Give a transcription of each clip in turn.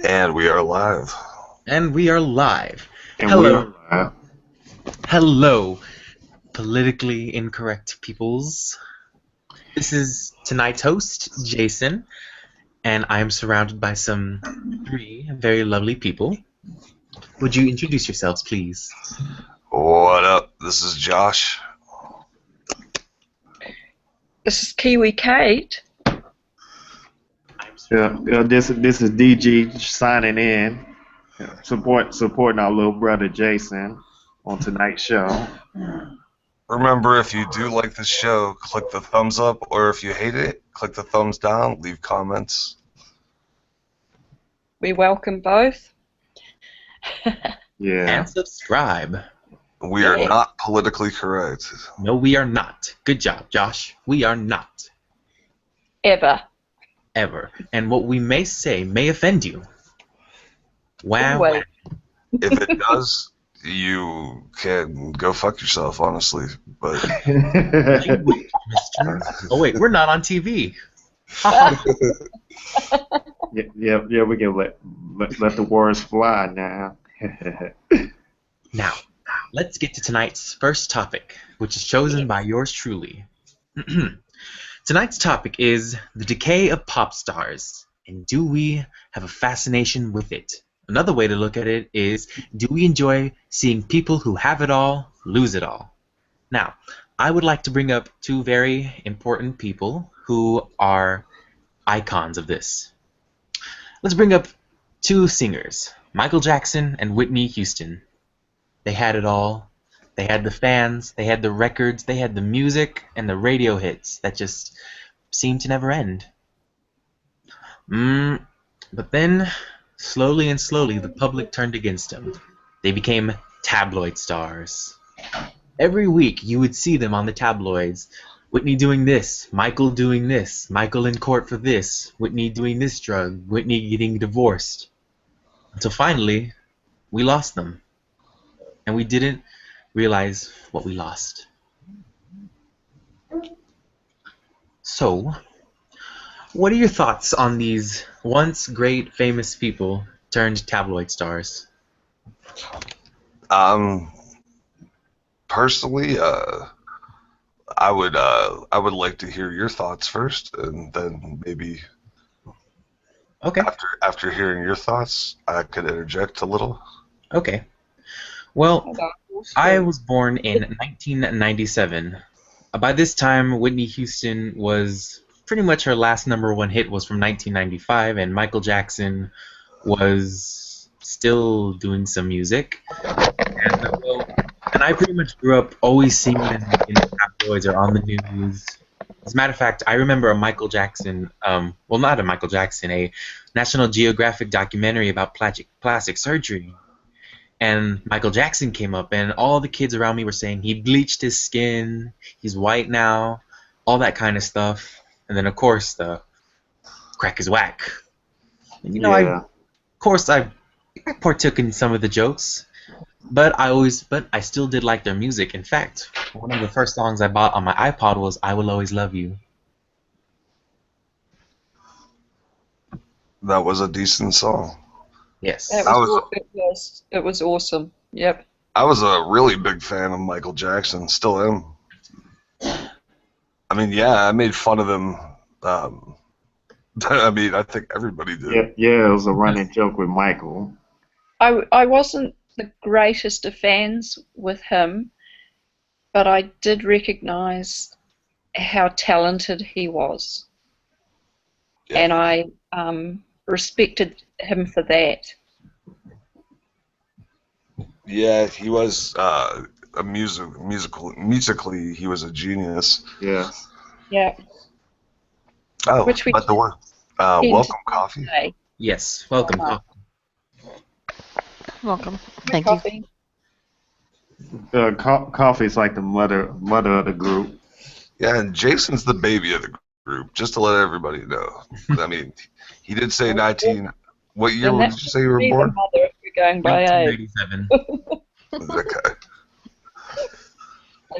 And we are live. And we are live. And we Hello, are live. hello, politically incorrect peoples. This is tonight's host, Jason, and I am surrounded by some three very lovely people. Would you introduce yourselves, please? What up? This is Josh. This is Kiwi Kate. This is DG signing in, supporting our little brother Jason on tonight's show. Remember, if you do like the show, click the thumbs up, or if you hate it, click the thumbs down, leave comments. We welcome both. Yeah. And subscribe. We are not politically correct. No, we are not. Good job, Josh. We are not. Ever. Ever. And what we may say may offend you. Wow. Always. If it does, you can go fuck yourself, honestly. But Language, mister. Oh, wait, we're not on TV. yeah, we can let the words fly now. Now, let's get to tonight's first topic, which is chosen by yours truly. Tonight's topic is the decay of pop stars, and do we have a fascination with it? Another way to look at it is, do we enjoy seeing people who have it all lose it all? Now, I would like to bring up two very important people who are icons of this. Let's bring up two singers, Michael Jackson and Whitney Houston. They had it all. They had the fans, they had the records, they had the music, and the radio hits that just seemed to never end. But then, slowly and slowly, the public turned against them. They became tabloid stars. Every week, you would see them on the tabloids. Whitney doing this, Michael doing this, Michael in court for this, Whitney doing this drug, Whitney getting divorced. Until finally, we lost them. And we didn't realize what we lost. So, what are your thoughts on these once great famous people turned tabloid stars? personally, I would like to hear your thoughts first, and then maybe Okay. after hearing your thoughts, I could interject a little. Okay. Well, I was born in 1997. By this time, Whitney Houston was pretty much her last #1 hit was from 1995, and Michael Jackson was still doing some music. And I pretty much grew up always seeing them in the tabloids or on the news. As a matter of fact, I remember a Michael Jackson, well, not a Michael Jackson, a National Geographic documentary about plastic surgery. And Michael Jackson came up, and all the kids around me were saying he bleached his skin, he's white now, all that kind of stuff. And then, of course, the crack is whack. And, Yeah. I partook in some of the jokes, but I still did like their music. In fact, one of the first songs I bought on my iPod was "I Will Always Love You." That was a decent song. Yes. It was awesome. Yep. I was a really big fan of Michael Jackson, still am. I mean, yeah, I made fun of him. I mean, I think everybody did. Yeah, it was a running joke with Michael. I wasn't the greatest of fans with him, but I did recognize how talented he was. Yeah. And I respected him for that. Yeah, he was musically, he was a genius. Yeah. Yeah. Oh, Which we but the one, tend welcome to coffee. say. Yes. Welcome. Welcome. Thank you. Coffee. Coffee's like the mother of the group. Yeah, and Jason's the baby of the group, just to let everybody know. I mean, he did say 19. What year And did that you say you were be the born? mother if we're going by age. 1997. Okay.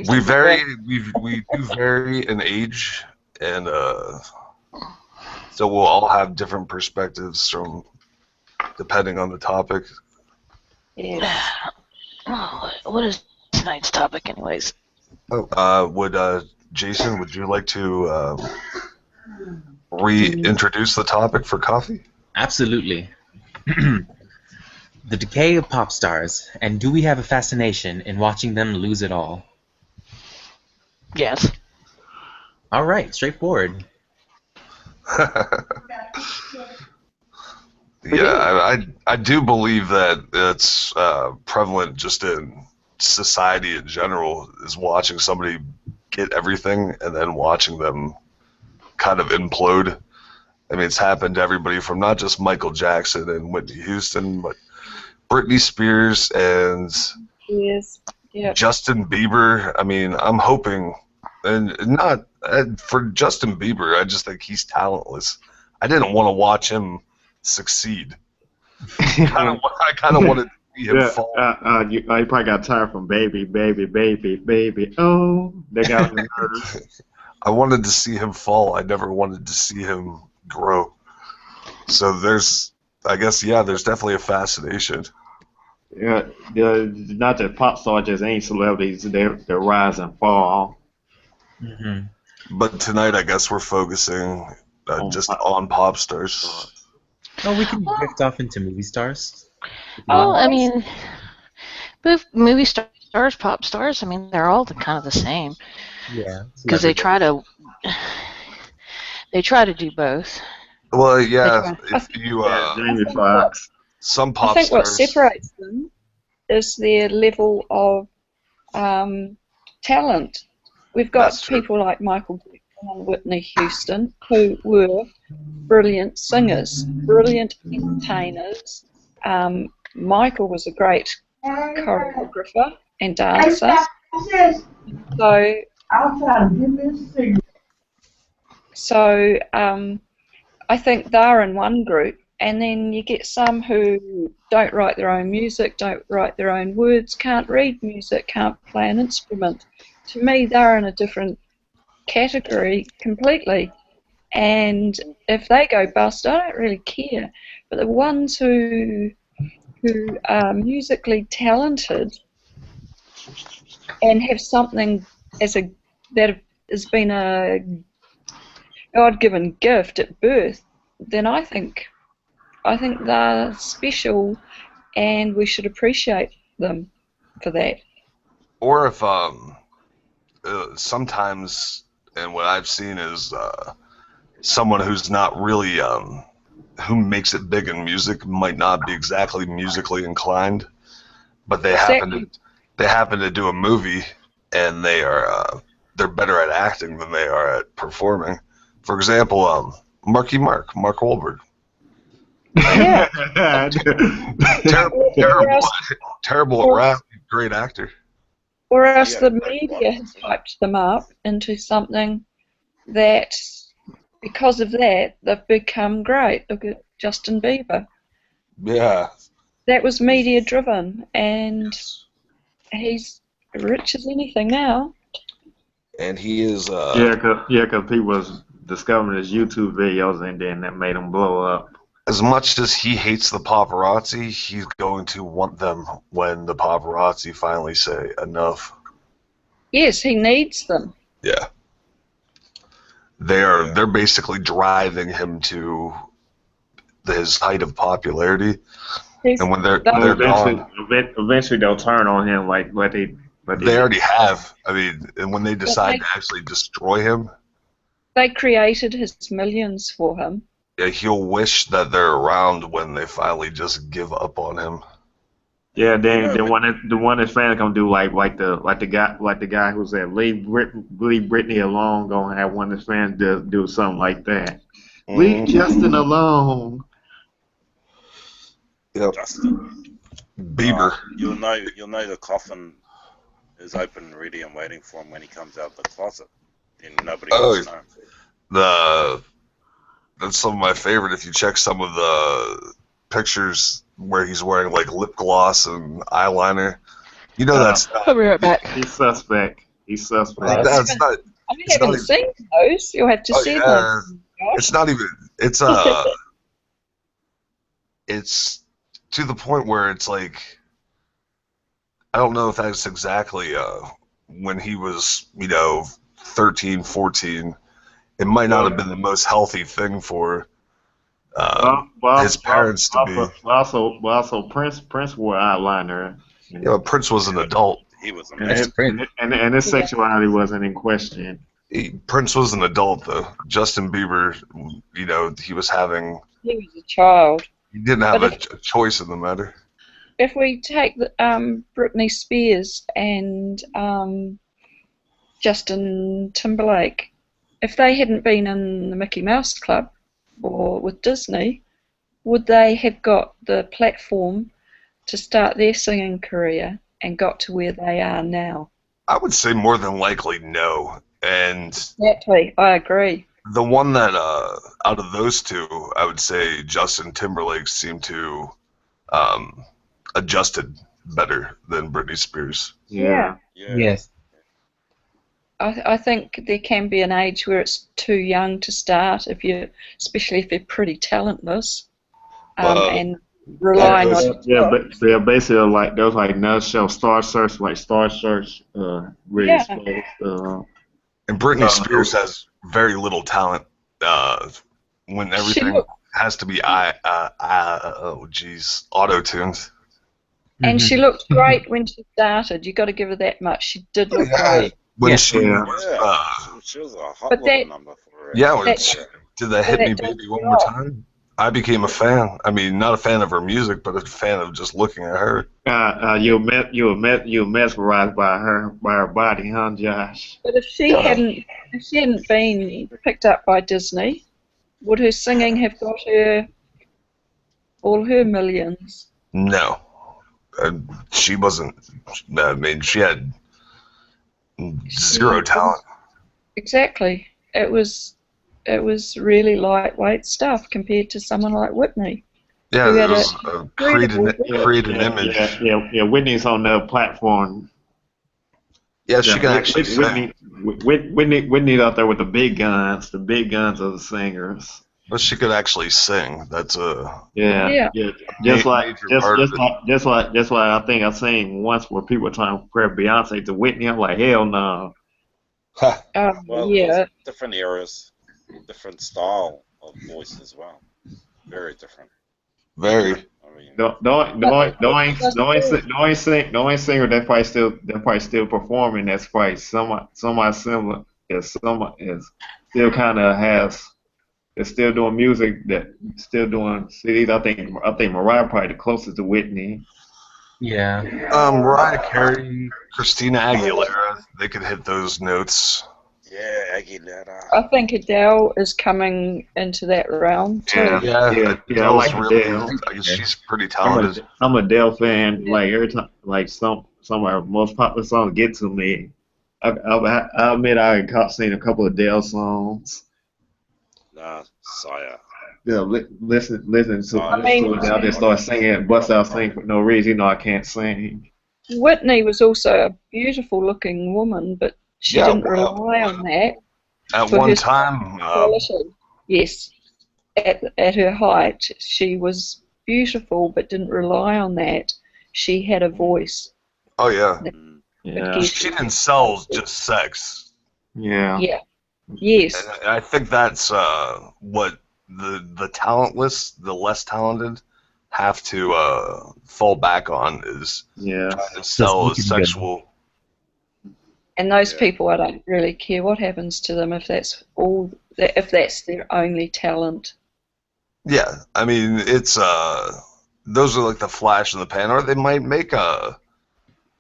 We do vary in age, and so we'll all have different perspectives from depending on the topic. Yes. Oh, what is tonight's topic, anyways? Jason, would you like to reintroduce the topic for coffee? Absolutely. The decay of pop stars, and do we have a fascination in watching them lose it all? Yes. All right, straightforward. Yeah, I do believe that it's prevalent just in society in general, is watching somebody get everything and then watching them kind of implode. I mean, it's happened to everybody from not just Michael Jackson and Whitney Houston, but Britney Spears and Yes. Yep. Justin Bieber. I mean, I'm hoping, and not for Justin Bieber, I just think he's talentless. I didn't want to watch him succeed. I kind of wanted to see him fall. You probably got tired from baby, baby, baby, baby. Oh, they got the nerves. I wanted to see him fall. I never wanted to see him grow. So there's definitely a fascination. Yeah, not that pop stars just ain't celebrities. They rise and fall. Mm-hmm. But tonight, I guess we're focusing just on pop stars. Oh, we can drift off into movie stars. Well, I mean, movie stars, pop stars, I mean, they're all kind of the same. Yeah. Because they try to do both. Well, yeah, if you Jamie Foxx. some pop I think what stars. separates them is their level of talent. We've got That's true. people like Michael Jackson and Whitney Houston who were brilliant singers, brilliant entertainers. Michael was a great choreographer and dancer. So I think they're in one group, and then you get some who don't write their own music, don't write their own words, can't read music, can't play an instrument. To me, they're in a different category completely. And if they go bust, I don't really care. But the ones who are musically talented and have something that has been a God-given gift at birth, then I think they're special, and we should appreciate them for that. Or if sometimes, and what I've seen is someone who's not really who makes it big in music might not be exactly musically inclined, but they happen to do a movie, and they're better at acting than they are at performing. For example, Mark Wahlberg. Yeah. terrible at rap, great actor. Or else the media has hyped them up into something that, because of that, they've become great. Look at Justin Bieber. Yeah. That was media driven, and he's rich as anything now. And he is. Yeah, cause people was discovering his YouTube videos, and then that made him blow up. As much as he hates the paparazzi, he's going to want them when the paparazzi finally say enough. Yes, he needs them. Yeah. They're basically driving him to his height of popularity. And when they're gone, eventually they'll turn on him like they already have. I mean, and when they decide to actually destroy him, they created his millions for him. Yeah, he'll wish that they're around when they finally just give up on him. Yeah, then one his fans gonna do like the guy who said leave Britney alone, gonna have one of his fans do something like that. Leave Justin alone. Yep. Justin Bieber. You'll know the coffin is open, ready, and waiting for him when he comes out of the closet. Then nobody else knows. That's some of my favorite. If you check some of the pictures where he's wearing like lip gloss and eyeliner, you know that's not. I'll be right back. He's suspect. That's not. I haven't seen those. You'll have to see them. It's not even. It's to the point where it's like, I don't know if that's exactly when he was, 13, 14. It might not have been the most healthy thing for his parents to be. Also, Prince wore eyeliner. Yeah, but Prince was an adult. He was a and his sexuality wasn't in question. Prince was an adult, though. Justin Bieber, he was having. He was a child. He didn't have a choice in the matter. If we take Britney Spears and Justin Timberlake, if they hadn't been in the Mickey Mouse Club or with Disney, would they have got the platform to start their singing career and got to where they are now? I would say more than likely no. And exactly, I agree. The one that, out of those two, I would say Justin Timberlake seemed to adjusted better than Britney Spears. Yeah. Yes. I think there can be an age where it's too young to start, especially if you're pretty talentless, and relying on. Yeah, basically like those like Nutshell, Star Search, really exposed. And Britney Spears has very little talent when everything has to be auto-tuned. And she looked great when she started. You got to give her that much. She did look great. When she was a hot little number for her. Yeah, did that Hit Me Baby One More Time? I became a fan. I mean, not a fan of her music, but a fan of just looking at her. You were mesmerized by her body, huh, Josh? But if she hadn't been picked up by Disney, would her singing have got her all her millions? No, she wasn't. I mean, she had zero talent. Exactly. It was really lightweight stuff compared to someone like Whitney. Yeah, it was create an image. Yeah, Whitney's on the platform. Yeah, she can actually sing. Whitney's out there with the big guns of the singers. But she could actually sing. That's a Just like I think I seen once where people were trying to compare Beyonce to Whitney. I'm like, hell no. Well, different eras, different style of voice as well. Very different. Very. I mean, no singer that probably still performing. That's probably somewhat similar. Is still kind of has. They're still doing music. That still doing CDs. I think Mariah probably the closest to Whitney. Yeah. Mariah Carey, Christina Aguilera, they could hit those notes. Yeah, Aguilera. I think Adele is coming into that realm too. Yeah, I like Adele. She's pretty talented. I'm a Adele fan. Like every time, like some of her most popular songs get to me. I admit I caught seen a couple of Adele songs. Nah, Saya. Yeah, listen to Adele just start singing, bust out singing for no reason. You know I can't sing. Whitney was also a beautiful looking woman, but she didn't rely on that. At one time, yes, at her height, she was beautiful, but didn't rely on that. She had a voice. Oh yeah. Yeah. She didn't sell just sex. Yeah. Yeah. Yes. And I think that's what the talentless, the less talented, have to fall back on is trying to sell a sexual. And those people, I don't really care what happens to them if that's their only talent. Yeah, I mean it's those are like the flash in the pan, or they might make a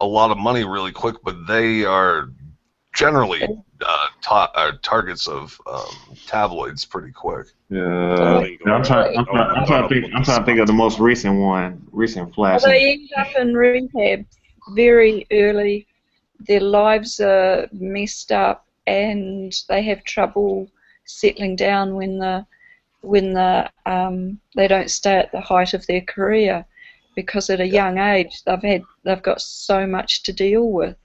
lot of money really quick, but they are generally targets of tabloids pretty quick. Yeah, I'm trying to think of the most recent flash. Well, they end up in rehab very early. Their lives are messed up, and they have trouble settling down when they don't stay at the height of their career, because at a young age they've got so much to deal with.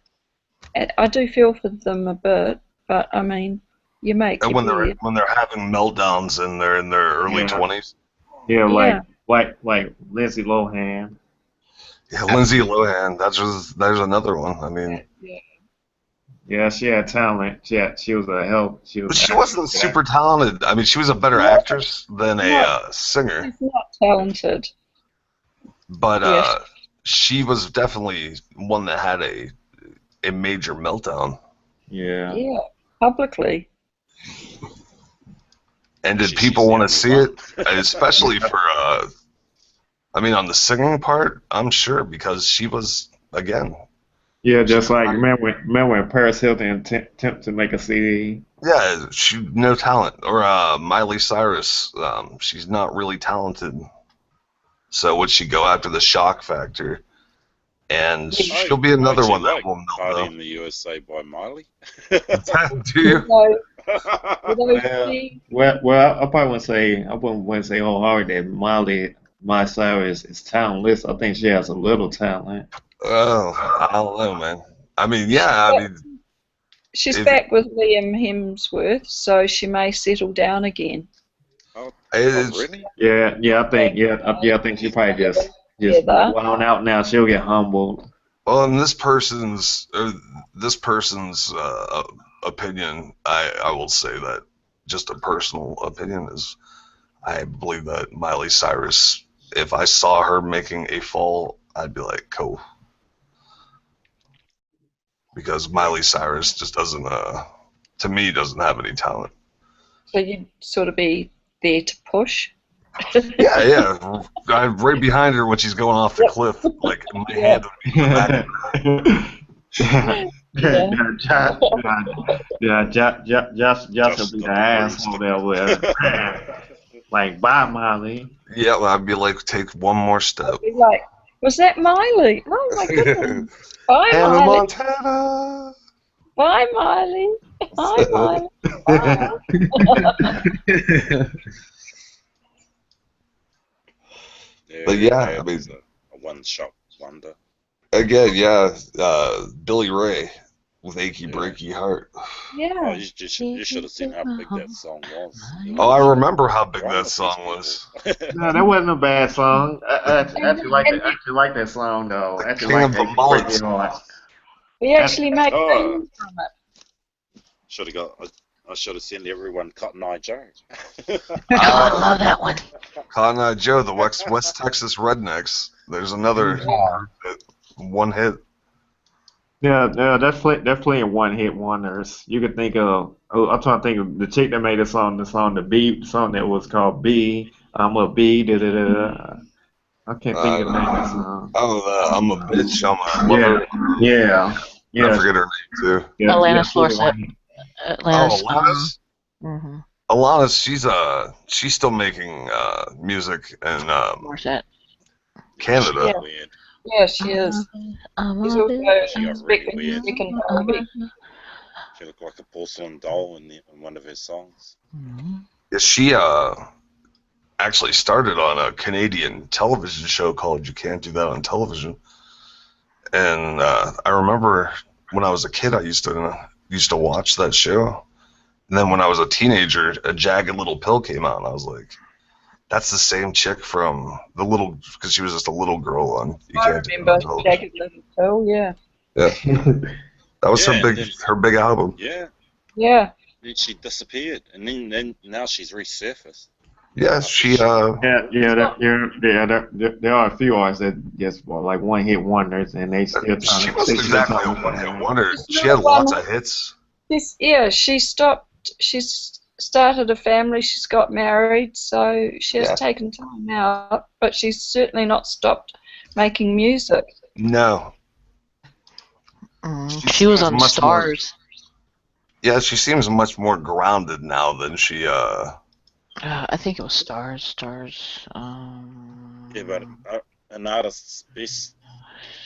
And I do feel for them a bit, but I mean, when they're having meltdowns and they're in their early 20s. Yeah, like Lindsay Lohan. Yeah, Lindsay Lohan. There's another one. I mean, yeah, she had talent. She was a help. She wasn't super talented. I mean, she was a better actress than a singer. She's not talented. But she was definitely one that had a major meltdown. Yeah. Yeah, publicly. And did people want to see it? Especially for, I mean, on the singing part, I'm sure, because she was, again. Yeah, just like, remember when Paris Hilton attempted to make a CD? Yeah, no talent. Or Miley Cyrus, she's not really talented. So would she go after the shock factor? And she'll be another one that will melt, Party in the USA by Miley. Do you? Well, I probably wouldn't say wholeheartedly that Miley Cyrus is talentless. I think she has a little talent. Oh, I don't know, man. I mean, yeah, I mean, she's back with Liam Hemsworth, so she may settle down again. Oh, really? Yeah, I think she probably just wound out now. She'll get humbled. Well, in this person's opinion, I will say that just a personal opinion is, I believe that Miley Cyrus, if I saw her making a fall, I'd be like, cool. Because Miley Cyrus just doesn't, to me, doesn't have any talent. So you'd sort of be there to push? Yeah. I'm right behind her when she's going off the cliff, like, my hand would be in the back. Josh will be the asshole there with like, bye, Miley. Yeah, I'd be like, take one more step. I'd be like, was that Miley? Oh my goodness. Bye, Hannah Miley. Montana. Bye, Miley. Bye, Miley. Bye. But yeah, I mean, a one-shot wonder. Again, yeah, Billy Ray with Achy Breaky Heart. Yeah. Oh, you should have seen how big that song was. Oh, I remember how big that song was. No, that wasn't a bad song. I actually like that song though. We actually make things from it. I should have sent everyone Cotton Eye Joe. I love that one. Cotton Eye Joe, the West Texas Rednecks. There's another one hit. Yeah, that's plenty of one-hit wonders. You could think of. I'm trying to think of the chick that made the song the song that was called B. I'm a B. Da da da. I can't think of the name of the song. Oh, I'm a bitch. I'm a lover. Yeah. I forget her name too. Yeah, Alanis Morissette. Alanis. Mm-hmm. Alanis, she's still making music in Canada. Yeah, she is. She's also speaking music and comedy. She looked like a porcelain doll in one of his songs. Yeah, she actually started on a Canadian television show called You Can't Do That on Television. And I remember when I was a kid, I used to watch that show. And then when I was a teenager, A Jagged Little Pill came out, and I was like, that's the same chick from because she was just a little girl on You Can't Do That on Television. Jagged Little Pill, yeah. Yeah. That was her big album. Yeah. Yeah. Then she disappeared, and then now she's resurfaced. Yeah, she. There are a few artists that just like one-hit wonders, and they still. She wasn't exactly a one-hit wonder. She had lots of hits. She stopped. She's started a family. She's got married, so she has taken time out. But she's certainly not stopped making music. No. She was on Stars. Yeah, she seems much more grounded now than she. I think it was Stars. Yeah, but an artist's best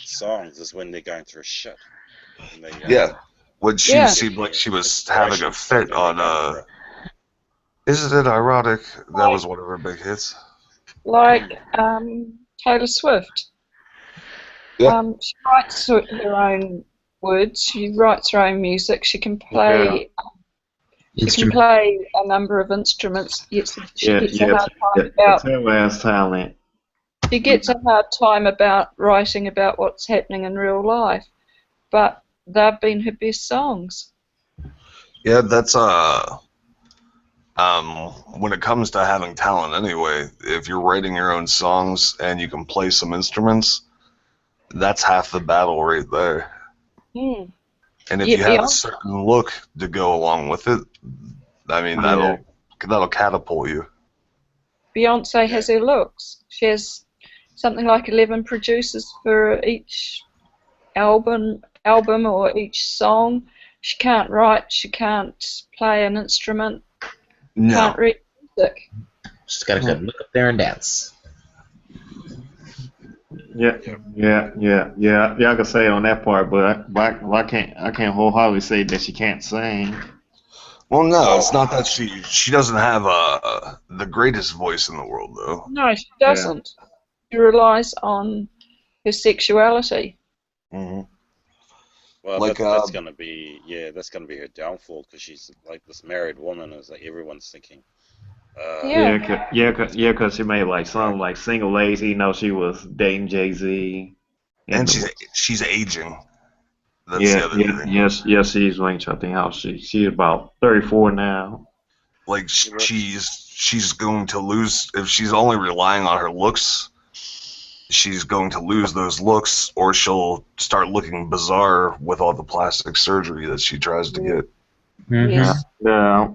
songs is when they're going through shit. When she seemed like she was having a fit on. Isn't it ironic? That was one of her big hits. Like Taylor Swift. Yeah. She writes her own words. She writes her own music. She can play. She can play a number of instruments. She gets a hard time about. Taylor has talent. She gets a hard time about writing about what's happening in real life, but they've been her best songs. Yeah, that's when it comes to having talent anyway, if you're writing your own songs and you can play some instruments, that's half the battle right there. Mm. And if you have a certain look to go along with it, I mean, that'll catapult you. Beyonce has her looks. She has something like 11 producers for each album or each song. She can't write, she can't play an instrument, can't read music. She's got to look up there and dance. Yeah, I can say on that part, but I can't wholeheartedly say that she can't sing. Well, no, it's not that she doesn't have the greatest voice in the world, though. No, she doesn't. Yeah. She relies on her sexuality. Mm-hmm. Well, like, that's gonna be her downfall, because she's like this married woman, is like everyone's thinking. Because she made like songs like "Single Ladies," you know, she was dating Jay-Z. And she's aging. That's yes, she's like, I think she's about 34 now. Like she's going to lose if she's only relying on her looks. She's going to lose those looks, or she'll start looking bizarre with all the plastic surgery that she tries to get. Mm-hmm. I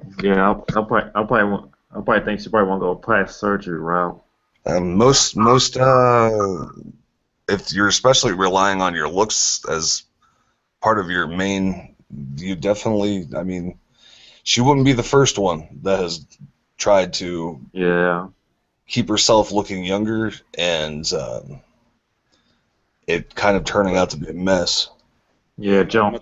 probably think she probably won't go plastic surgery route. Most if you're especially relying on your looks as part of your main, you definitely, I mean, she wouldn't be the first one that has tried to keep herself looking younger, and it kind of turning out to be a mess. Yeah, Madonna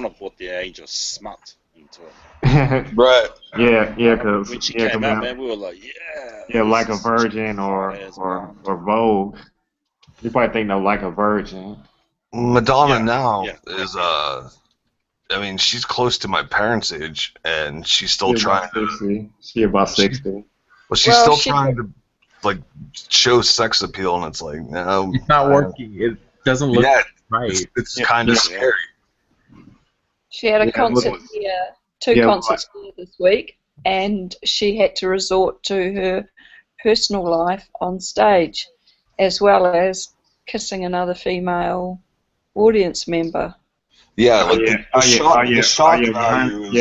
brought the age of smut into it. Right. Yeah, because when she came out, man, we were like, Like a Virgin or Vogue. You probably think they're Like a Virgin. Madonna now is I mean, she's close to my parents' age, and she's still trying to. She's about 60. Well, she's still trying to like show sex appeal, and it's like, no, it's not working. It doesn't look right. It's kind of scary. She had a concert here, two concerts here this week, and she had to resort to her personal life on stage, as well as kissing another female audience member. Yeah, like the shock value.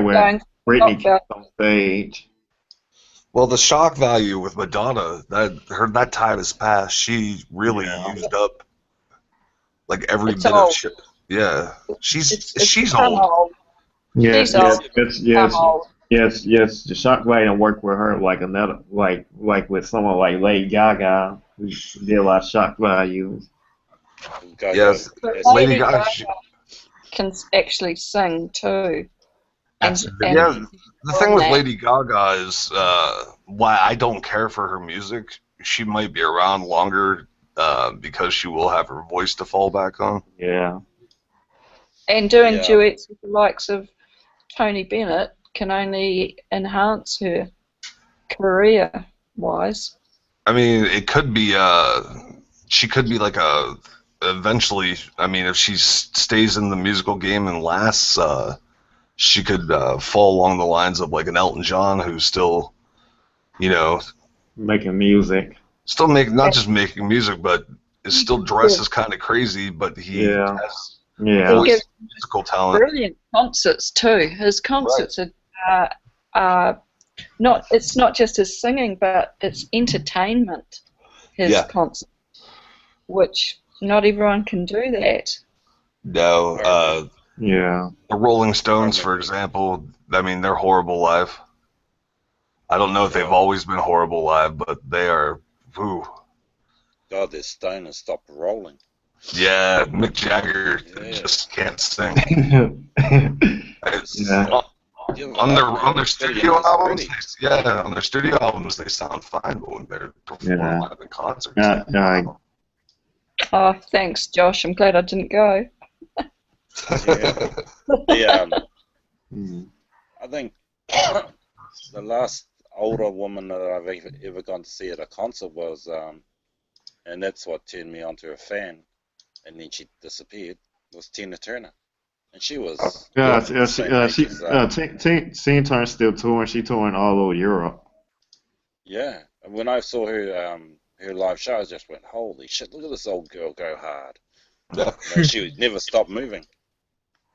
When Britney kissed on stage. Well, the shock value with Madonna, that time has passed. She really used up like every bit of shit. Yeah, she's old. Yes. The shock value don't work with her like another like with someone like Lady Gaga, who did a lot of shock value. Yes, Lady Gaga can actually sing too. The thing with Lady Gaga is why I don't care for her music. She might be around longer because she will have her voice to fall back on. Yeah. And doing duets with the likes of Tony Bennett can only enhance her career-wise. I mean, it could be, she could be like eventually, I mean, if she stays in the musical game and lasts, she could fall along the lines of like an Elton John, who's still, making music. Still not just making music, but is still dresses kind of crazy, but he has musical talent. Brilliant concerts too. His concerts are not. It's not just his singing, but it's entertainment. His concerts, which not everyone can do that. No. The Rolling Stones, for example, I mean, they're horrible live. I don't know if they've always been horrible live, but they are. Ooh. God, their stoners stopped rolling. Yeah, Mick Jagger just can't sing. On their studio albums, on their studio albums they sound fine, but when they're performing live in concerts. Oh, thanks, Josh. I'm glad I didn't go. I think the last older woman that I've ever gone to see at a concert was, and that's what turned me onto a fan, and then she disappeared, was Tina Turner. And she was Tina Turner's still touring. She touring all over Europe. Yeah, when I saw her her live show, I just went, "Holy shit! Look at this old girl go hard." She would never stop moving.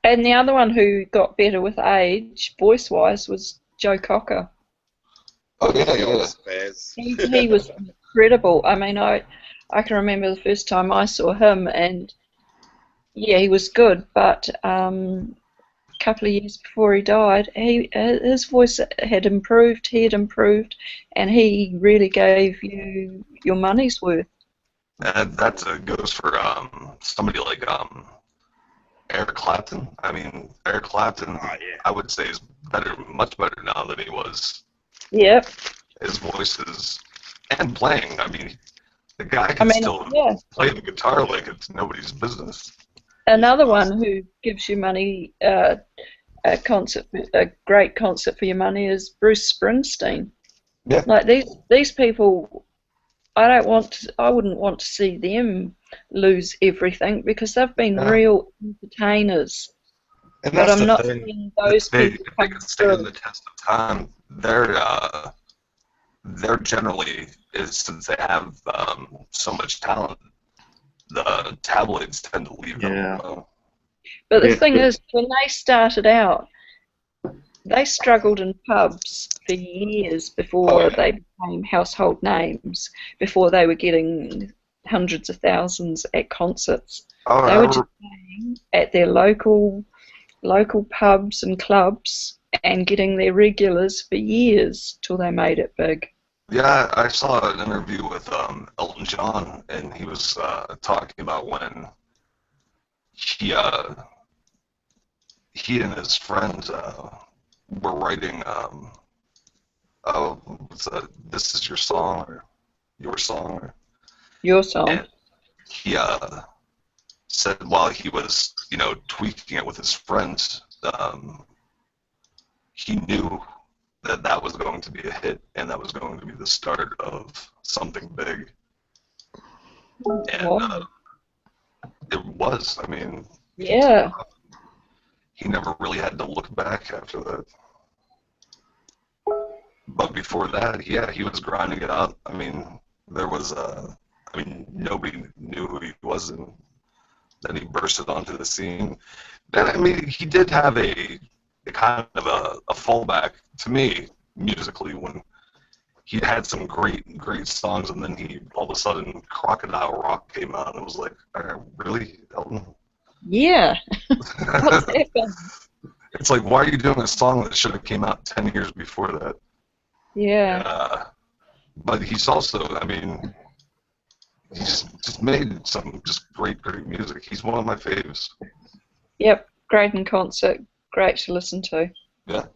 And the other one who got better with age, voice-wise, was Joe Cocker. Oh yeah. He was incredible. I mean, I can remember the first time I saw him, and yeah, he was good, but a couple of years before he died, his voice had improved, and he really gave you your money's worth. And that goes for somebody like Eric Clapton. I mean, Eric Clapton, I would say, is much better now than he was. Yep. His voice is, and playing. I mean, the guy can still play the guitar like it's nobody's business. Another one who gives you money, a great concert for your money, is Bruce Springsteen. Yeah. Like these people, I wouldn't want to see them lose everything because they've been real entertainers. And but that's I'm not thing. seeing those people they can stand the test of time. They're generally, since they have so much talent, the tabloids tend to leave them alone. But the thing is, when they started out, they struggled in pubs for years before they became household names, before they were getting hundreds of thousands at concerts. They were just playing at their local pubs and clubs and getting their regulars for years till they made it big. Yeah, I saw an interview with Elton John, and he was talking about when he and his friends were writing "This Is Your Song" or "Your Song." Your Song. And he said while he was, tweaking it with his friends, he knew that was going to be a hit, and that was going to be the start of something big. And it was. I mean, yeah. He never really had to look back after that. But before that, he was grinding it out. I mean, nobody knew who he was, and then he bursted onto the scene. And I mean, he did have a kind of a fallback to me musically when he had some great songs, and then all of a sudden Crocodile Rock came out, and it was like, really, Elton? Yeah. What's happened? It's like, why are you doing a song that should have came out 10 years before that? Yeah. But he's also, I mean, he's just made some just great music. He's one of my faves. Yep, great in concert, great to listen to. Yeah.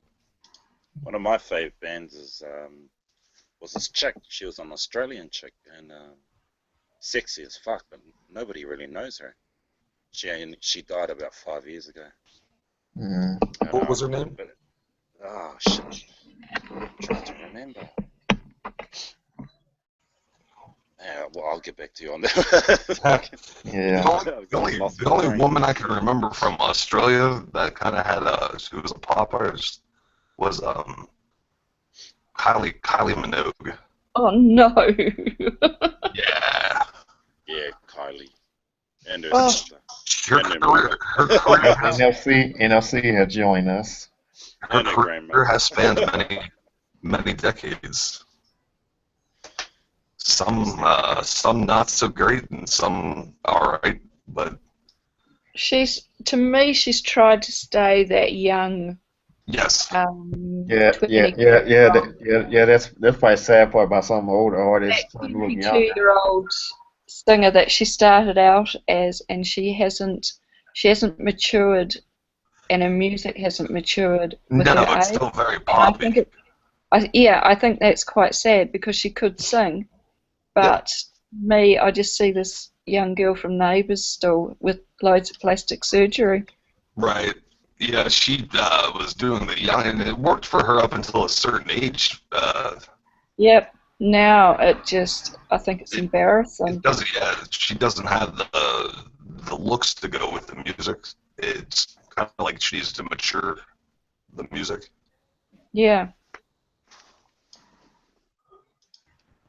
One of my fave bands was this chick. She was an Australian chick and sexy as fuck, but nobody really knows her. She died about 5 years ago. What was her name? Oh shit! I'm trying to remember. Yeah, well, I'll get back to you on that. Yeah. The only woman I can remember from Australia that kind of had she was a pop artist was Kylie Minogue. Oh no. Yeah. Yeah, Kylie. And her career NLC had joined us. Her career has spanned many decades. Some not so great, and some all right, but to me, she's tried to stay that young. Yes. Yeah. That's probably a sad part about some older artists. That 22-year-old singer that she started out as, and she hasn't matured, and her music hasn't matured. With no, her it's age. still very poppy. I think that's quite sad because she could sing, but me, I just see this young girl from Neighbours still with loads of plastic surgery. Right. Yeah, she was doing the young, and it worked for her up until a certain age. Yep. Now I think it's embarrassing. It doesn't. Yeah, she doesn't have the looks to go with the music. It's kind of like she needs to mature the music. Yeah.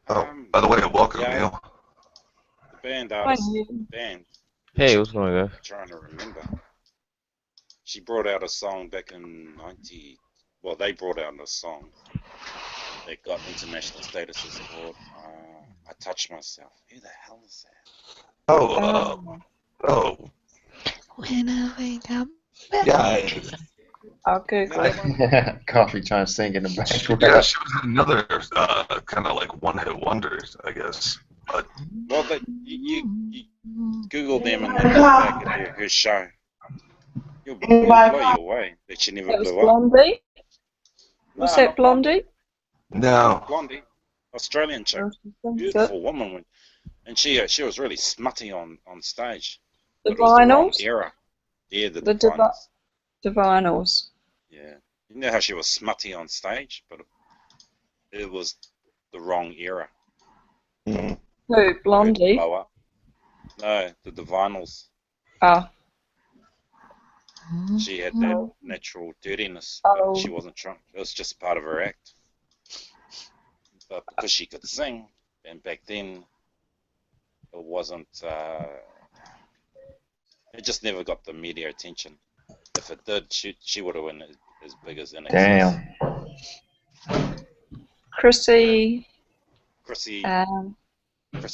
Oh, by the way, welcome, Neil. The band. Hey, what's going on? I'm trying to remember. She brought out a song back in '90. Well, they brought out a song that got international status. It's called "I Touch Myself." Who the hell is that? Oh. When I wake up. Yeah. I'll Google it. Coffee trying to sing in the background. Yeah, she was another kind of like one-hit wonder, I guess. But well, you Google them and then look back at her show. You'll blow you away that she never blew up. Blondie? Was that Blondie? No. Blondie, Australian chick, beautiful woman, and she was really smutty on stage. The Vinyls. Vinyls? Era. Yeah, the Vinyls. The Vinyls. Yeah, you know how she was smutty on stage, but it was the wrong era. Mm-hmm. Who? Blondie? Blow up. No, the Vinyls. Oh. She had that natural dirtiness, but she wasn't trying. It was just part of her act. But because she could sing, and back then, it wasn't. It just never got the media attention. If it did, she would have been as big as NXS. Damn. Chrissy. Chrissy. What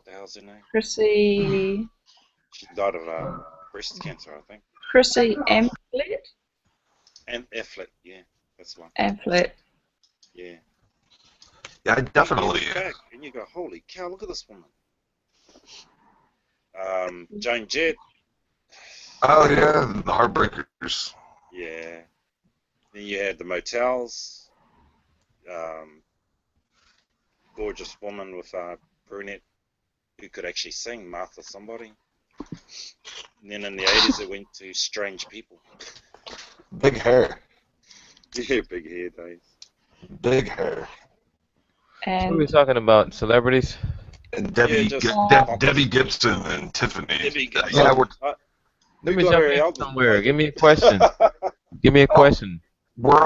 the hell's her name? Chrissy. She died of breast cancer, I think. Chrissy Amphlett? And Amphlett, yeah, that's one. Amphlett. Yeah. Yeah, I definitely. And you go, holy cow, look at this woman. Joan Jett. Oh yeah, the Heartbreakers. Yeah. Then you had the Motels. Gorgeous woman with a brunette who could actually sing, Martha somebody. And then in the 80s it went to Strange People. Big hair. Yeah, big hair, Dave. Big hair. What are we talking about? Celebrities? And Debbie Gibson and Tiffany. Debbie Gibson. Yeah, Let me jump in somewhere. Give me a question. Give me a question. We're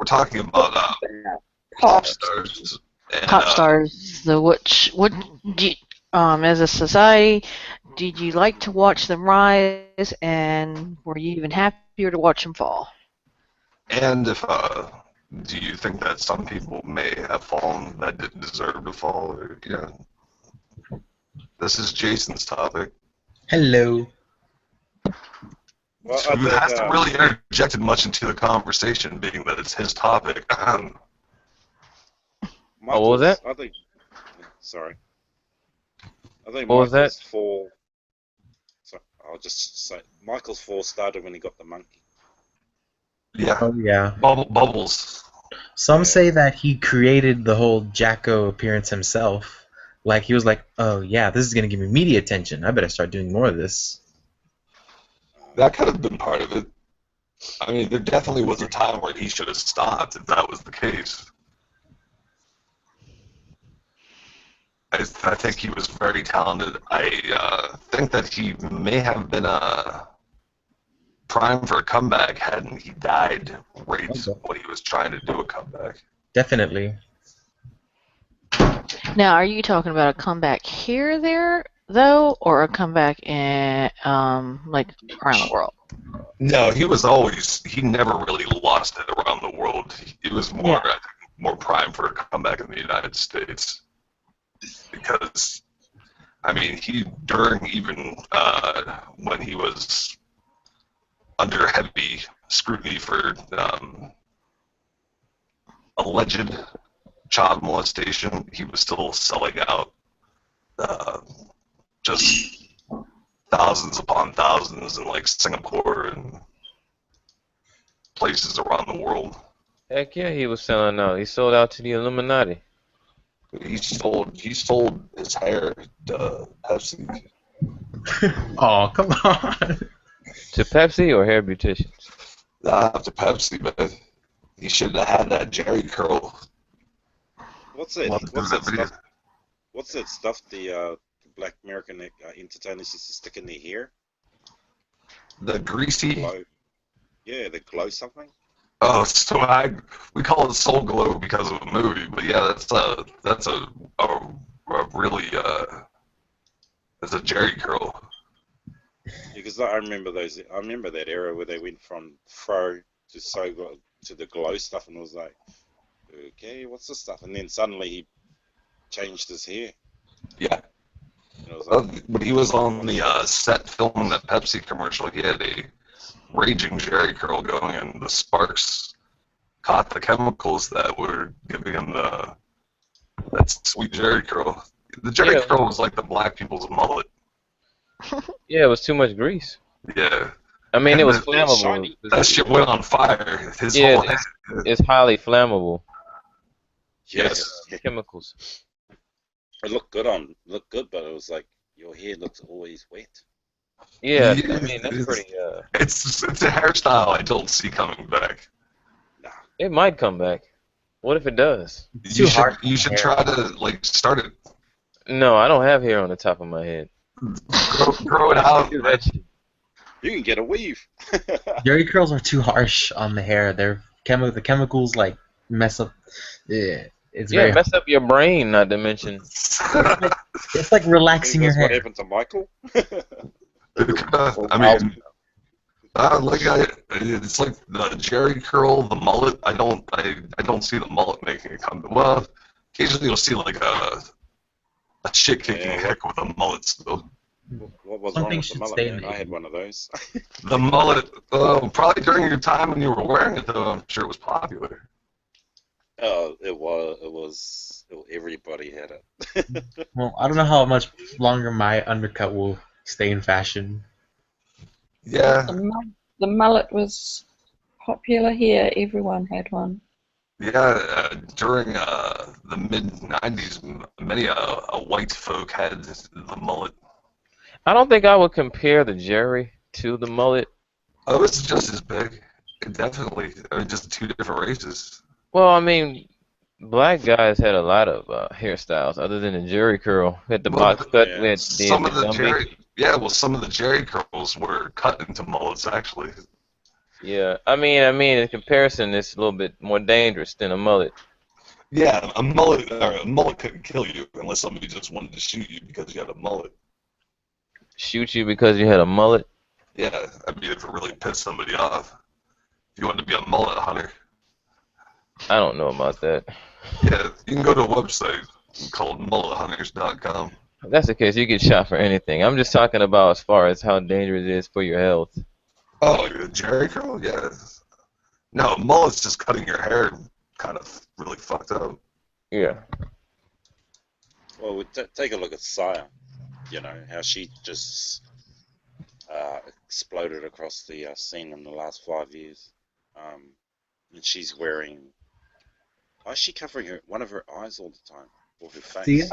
talking about pop stars. And, pop stars. What do you, as a society, did you like to watch them rise, and were you even happier to watch them fall? And if do you think that some people may have fallen that didn't deserve to fall? Or, this is Jason's topic. Hello. Well, so he hasn't really interjected much into the conversation, being that it's his topic. What was that? I think. Sorry. I think what was that? Fall. So I'll just say Michael's fall started when he got the monkey. Yeah. Oh yeah. Bubbles. Some say that he created the whole Jacko appearance himself. Like he was like, oh yeah, this is gonna give me media attention. I better start doing more of this. That could have been part of it. I mean, there definitely was a time where he should have stopped if that was the case. I think he was very talented. I think that he may have been prime for a comeback hadn't he died right when he was trying to do a comeback. Definitely. Now, are you talking about a comeback here, there, though, or a comeback in like around the world? No, he never really lost it around the world. It was more, I think, more prime for a comeback in the United States. Because, I mean, during even when he was under heavy scrutiny for alleged child molestation, he was still selling out just thousands upon thousands in like Singapore and places around the world. Heck yeah, he was selling out. He sold out to the Illuminati. He sold his hair to Pepsi. Oh, come on. To Pepsi or hair beauticians? To Pepsi, man. He should have had that Jerry curl. What's that stuff the black American entertainers used to stick in their hair? The greasy. Glow. Yeah, the glow something. Oh, so we call it Soul Glow because of a movie, but yeah, that's a really that's a Jerry curl. Because I remember those. I remember that era where they went from fro to so to the glow stuff, and it was like, okay, what's this stuff? And then suddenly he changed his hair. Yeah. Like, when he was on the set filming that Pepsi commercial, he had a raging Jerry curl going, and the sparks caught the chemicals that were giving him that sweet Jerry curl. The Jerry curl was like the black people's mullet. Yeah, it was too much grease. Yeah. I mean, it was flammable. That shit went on fire. It's highly flammable. Yes. Chemicals. It looked good, but it was like your hair looks always wet. Yeah, I mean that's pretty. It's a hairstyle I don't see coming back. Nah. It might come back. What if it does? You should try to start it. No, I don't have hair on the top of my head. Grow it out. You can get a weave. Jerry curls are too harsh on the hair. The chemicals mess up. Yeah, it's very mess up your brain. Not to mention. It's like relaxing your hair. What happened to Michael? I mean, it's like the Jerry curl, the mullet. I don't see the mullet making it come. Well, occasionally you'll see like a chick kicking heck with a mullet still. What was wrong with the mullet, man? I had one of those. The mullet, probably during your time when you were wearing it, though, I'm sure it was popular. Oh, it was. Everybody had it. Well, I don't know how much longer my undercut will stay in fashion. Yeah. The mullet was popular here. Everyone had one. Yeah, during the mid-'90s, many white folk had the mullet. I don't think I would compare the Jerry to the mullet. Oh, it's just as big. Definitely. Just two different races. Well, I mean, black guys had a lot of hairstyles other than the Jerry curl. We had the box cut. We had some of the Jerry curls were cut into mullets, actually. Yeah, I mean, in comparison, it's a little bit more dangerous than a mullet. Yeah, a mullet couldn't kill you unless somebody just wanted to shoot you because you had a mullet. Shoot you because you had a mullet? Yeah, I mean, if it really pissed somebody off. If you wanted to be a mullet hunter. I don't know about that. Yeah, you can go to a website called mullethunters.com. If that's the case, you get shot for anything. I'm just talking about as far as how dangerous it is for your health. Oh, the Jerry curl? Yeah. No, mullet's just cutting your hair kind of really fucked up. Yeah. Well, take a look at Sire. You know, how she just exploded across the scene in the last 5 years. And she's wearing... Why is she covering one of her eyes all the time? Or her face?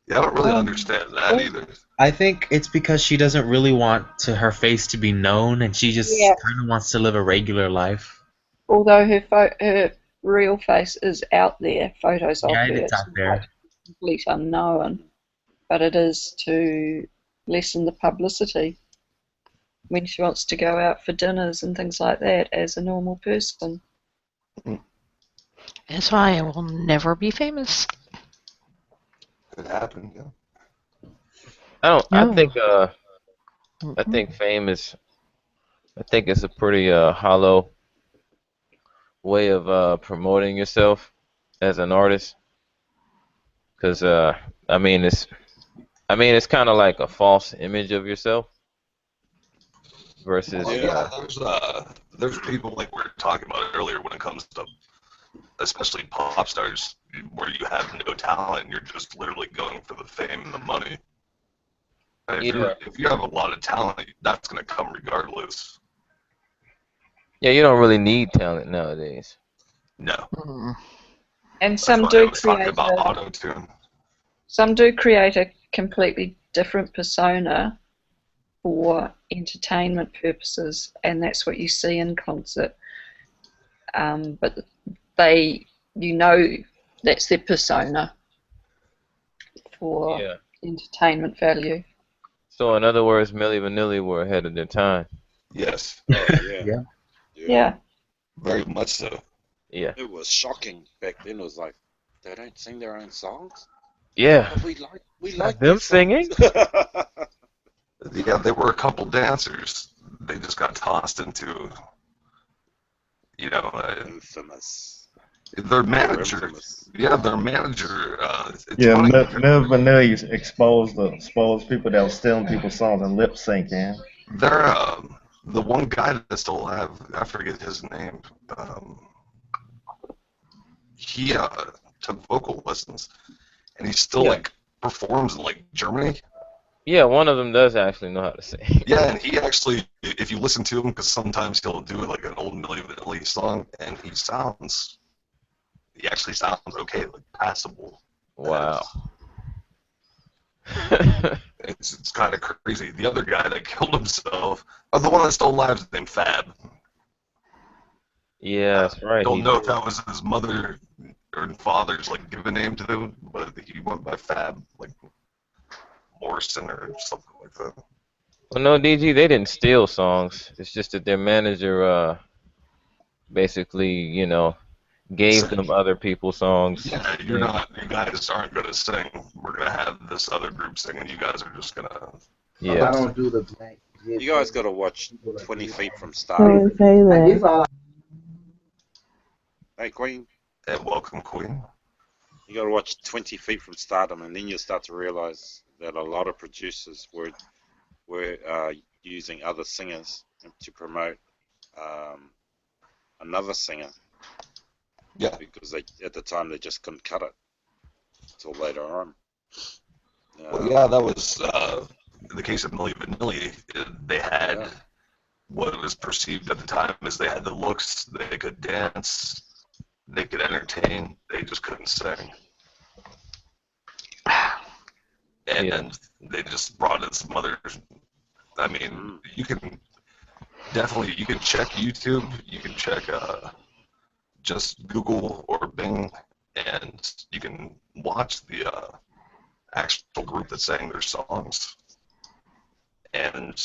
Yeah, I don't really understand that either. I think it's because she doesn't really want her face to be known, and she just kind of wants to live a regular life. Although her real face is out there, photos of her. It's out there. Complete unknown, but it is to lessen the publicity when she wants to go out for dinners and things like that as a normal person. That's why I will never be famous. Could happen, yeah. I think fame is. I think it's a pretty hollow way of promoting yourself as an artist. Because I mean it's kind of like a false image of yourself versus. Well, yeah, there's people like we were talking about earlier when it comes to, especially pop stars, where you have no talent and you're just literally going for the fame and the money. And if you have a lot of talent, that's going to come regardless. Yeah, you don't really need talent nowadays. No. Mm. And some do auto-tune. Some do create a completely different persona for entertainment purposes, and that's what you see in concert. But they, that's their persona for entertainment value. So, in other words, Milli Vanilli were ahead of their time. Yes. Yeah. Very much so. Yeah. It was shocking back then. It was like, they don't sing their own songs? Yeah. But we like them singing? Yeah, they were a couple dancers. They just got tossed into, infamous. Their manager. Yeah, their manager. Milli Vanilli exposed people that were stealing people's songs and lip syncing. They're the one guy that's still alive. I forget his name. He took vocal lessons, and he still performs in Germany. Yeah, one of them does actually know how to sing. Yeah, and he actually, if you listen to him, because sometimes he'll do an old Milli Vanilli song, and he actually sounds okay, passable. Wow. It's kind of crazy. The other guy that killed himself, the one that's still alive, is named Fab. Yeah, that's right. Don't know if that was his mother or father's given name to him, but he went by Fab, Morrison or something like that. Well, no, DG, they didn't steal songs. It's just that their manager, basically, gave them other people's songs. Yeah, you guys aren't going to sing. We're going to have this other group sing, and you guys are just going to... Yeah. I don't do the black. You guys got to watch 20 Feet from Stardom. Hey, Queen. And welcome, Queen. You got to watch 20 Feet from Stardom, and then you'll start to realize that a lot of producers were using other singers to promote another singer. Yeah. Because at the time they just couldn't cut it until later on. Well, yeah, that was the case of Milli Vanilli. They had what was perceived at the time as they had the looks, they could dance, they could entertain, they just couldn't sing. And they just brought in some other. I mean, you can check YouTube, you can check just Google or Bing, and you can watch the actual group that sang their songs. And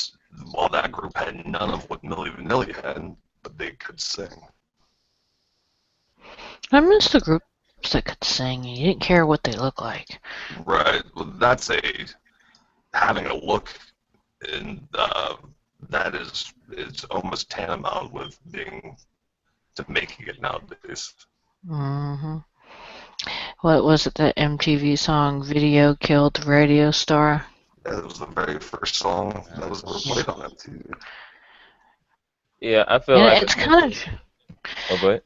while that group had none of what Milli Vanilli had, but they could sing. I miss the groups that could sing. You didn't care what they look like. Right. Well, that's having a look, and it's almost tantamount with to making it nowadays. Mm-hmm. What was it, that MTV song, Video Killed the Radio Star? That was the very first song that was ever played on MTV. Yeah, I feel like... It's kind of... Oh, go ahead.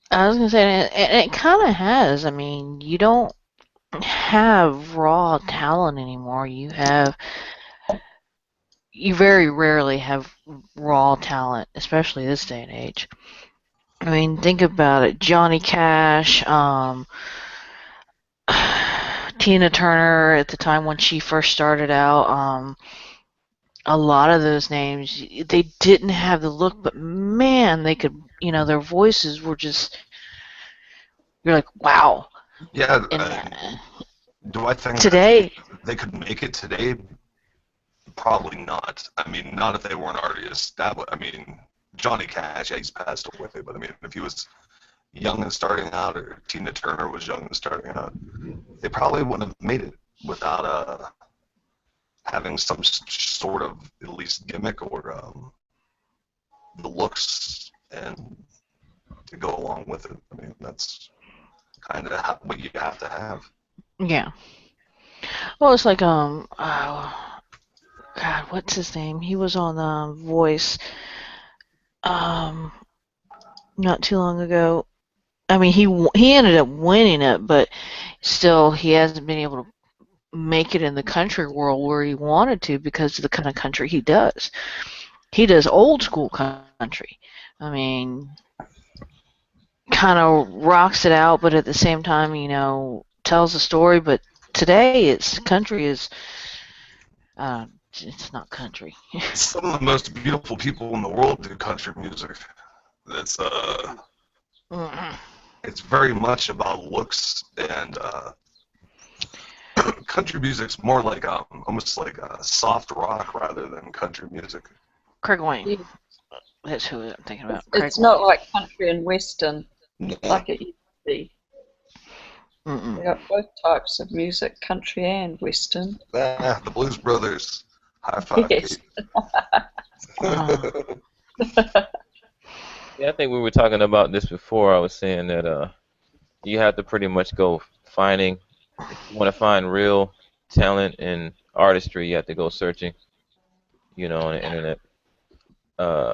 I was going to say, it kind of has. I mean, you don't have raw talent anymore. You very rarely have raw talent, especially this day and age. I mean, think about it. Johnny Cash, Tina Turner at the time when she first started out, a lot of those names, they didn't have the look, but man, they could, their voices were just, you're like, wow. Yeah. Do I think today they could make it today? Probably not. I mean, not if they weren't already established. I mean, Johnny Cash, he's passed away, but I mean, if he was young and starting out, or Tina Turner was young and starting out, they probably wouldn't have made it without having some sort of at least gimmick or the looks and to go along with it. I mean, that's kind of what you have to have. Yeah. Well, it's like God, what's his name? He was on Voice not too long ago. I mean, he ended up winning it, but still he hasn't been able to make it in the country world where he wanted to because of the kind of country he does. He does old school country. I mean, kind of rocks it out, but at the same time, tells a story. But today, country is it's not country. Some of the most beautiful people in the world do country music. It's it's very much about looks, and country music's more like almost like soft rock rather than country music. Craig Wayne. Yeah. That's who I'm thinking about. It's not like country and western like it used to be. We got both types of music, country and western. The Blues Brothers. High five. Yes. Yeah, I think we were talking about this before. I was saying that you have to pretty much go finding. If you want to find real talent and artistry, you have to go searching. You know, on the internet.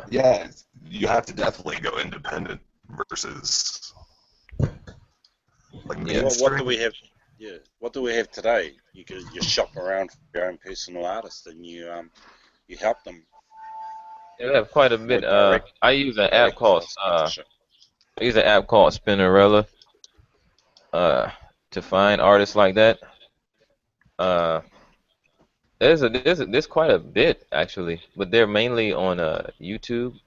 Yeah, you have to definitely go independent versus like mainstream. Well, what do we have? Yeah, what do we have today? You shop around for your own personal artist, and you help them. Yeah, we have quite a bit. I use an app called Spinnerella to find artists like that. There's quite a bit actually, but they're mainly on YouTube.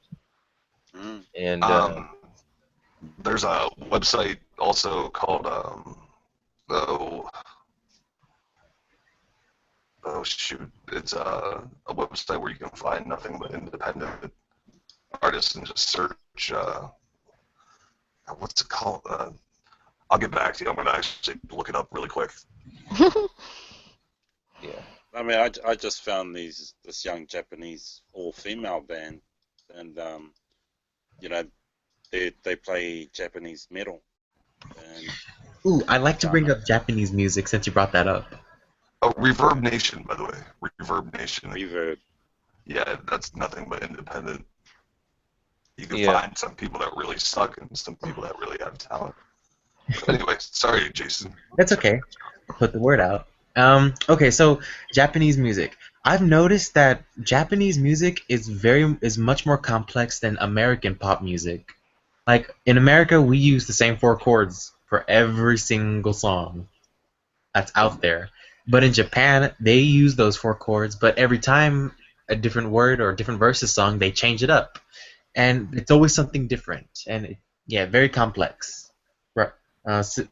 And there's a website also called oh shoot, it's a website where you can find nothing but independent artists and just search what's it called? I'll get back to you. I'm gonna actually look it up really quick. Yeah. I mean, I just found this young Japanese all-female band, and you know, they play Japanese metal. And, Ooh, I like to bring up Japanese music since you brought that up. Oh, Reverb Nation, by the way. Reverb Nation. Reverb. Yeah, that's nothing but independent. You can find some people that really suck and some people that really have talent. But anyway, sorry, Jason. That's okay. Put the word out. Okay, so Japanese music. I've noticed that Japanese music is much more complex than American pop music. Like in America, we use the same 4 chords for every single song that's out there. But in Japan, they use those 4 chords, but every time a different word or a different verse is sung, they change it up, and it's always something different. And very complex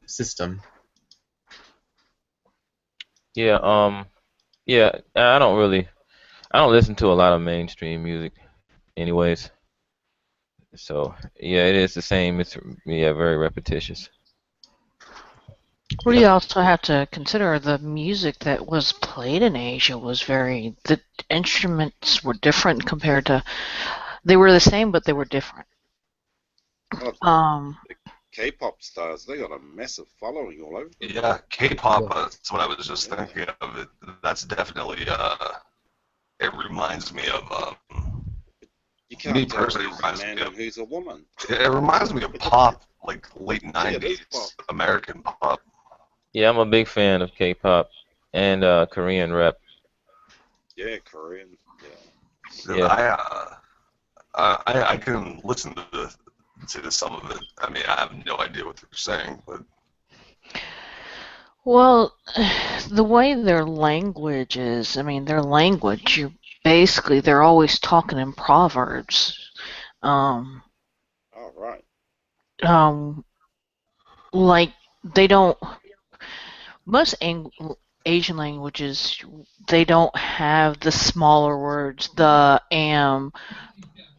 system. Yeah, I don't listen to a lot of mainstream music anyways. So, yeah, it is the same. It's very repetitious. What do you also have to consider? The music that was played in Asia was the instruments were different compared to, they were the same, but they were different. The K-pop stars, they got a massive following all over. Yeah, K-pop, that's what I was just thinking of. That's definitely, it reminds me of, you can't me tell personally, who's a man and who's a woman. It reminds me of pop, like late 90s, American pop. Yeah, I'm a big fan of K-pop and Korean rap. Yeah, Korean. Yeah. I can listen to some of it. I mean, I have no idea what they're saying, but. Well, the way their language is, they're always talking in proverbs. All right. Like they don't. Most Asian languages, they don't have the smaller words, the am.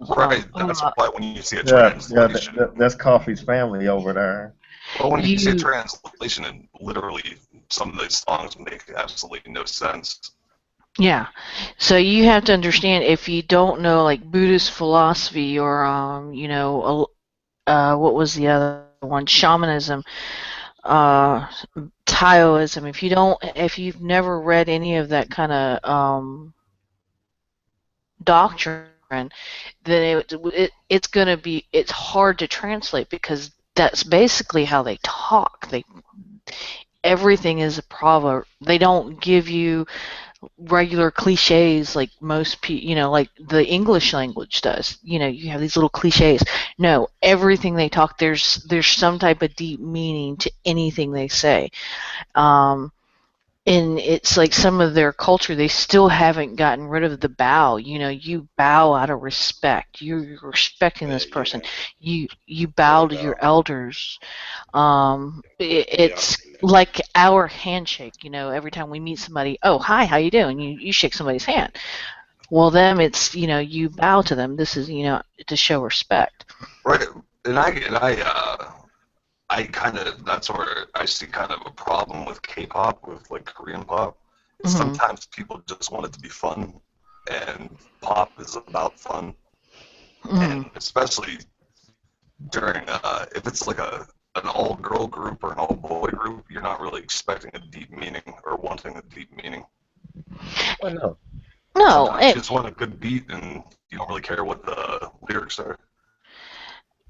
Right, that's why when you see a translation. That's Coffee's family over there. Well, when you see a translation, and literally some of these songs make absolutely no sense. Yeah, so you have to understand, if you don't know like Buddhist philosophy or what was the other one, shamanism, Taoism, if you've never read any of that kind of doctrine, then it's hard to translate, because that's basically how they talk. Everything is a proverb. They don't give you regular cliches like most people, like the English language does. You have these little cliches. No, everything they talk, there's some type of deep meaning to anything they say. and it's like some of their culture, they still haven't gotten rid of the bow. You know, you bow out of respect. You're respecting this person. You bow to your elders. It's like our handshake. You know, every time we meet somebody, oh hi, how you doing? You shake somebody's hand. Well, them, it's, you know, you bow to them. This is, you know, to show respect. Right, and I kind of, that's where I see kind of a problem with K-pop, with like Korean pop. Mm-hmm. Sometimes people just want it to be fun, and pop is about fun. Mm-hmm. And especially during, if it's like an all-girl group or an all-boy group, you're not really expecting a deep meaning or wanting a deep meaning. Oh, no. No, you just want a good beat, and you don't really care what the lyrics are.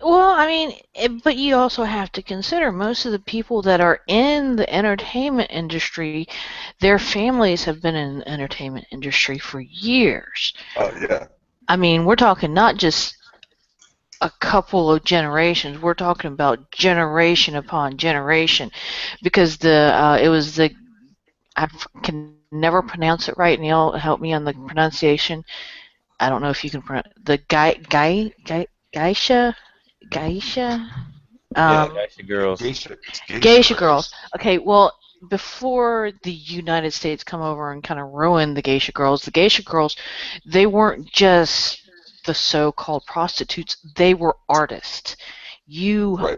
Well, I mean, but you also have to consider most of the people that are in the entertainment industry, their families have been in the entertainment industry for years. Oh, yeah. I mean, we're talking not just a couple of generations. We're talking about generation upon generation, because it was the, I can never pronounce it right, and y'all help me on the pronunciation. I don't know if you can pronounce the Geisha. Geisha girls. Geisha girls. Okay, well, before the United States come over and kind of ruin the Geisha girls, they weren't just the so-called prostitutes. They were artists. Right.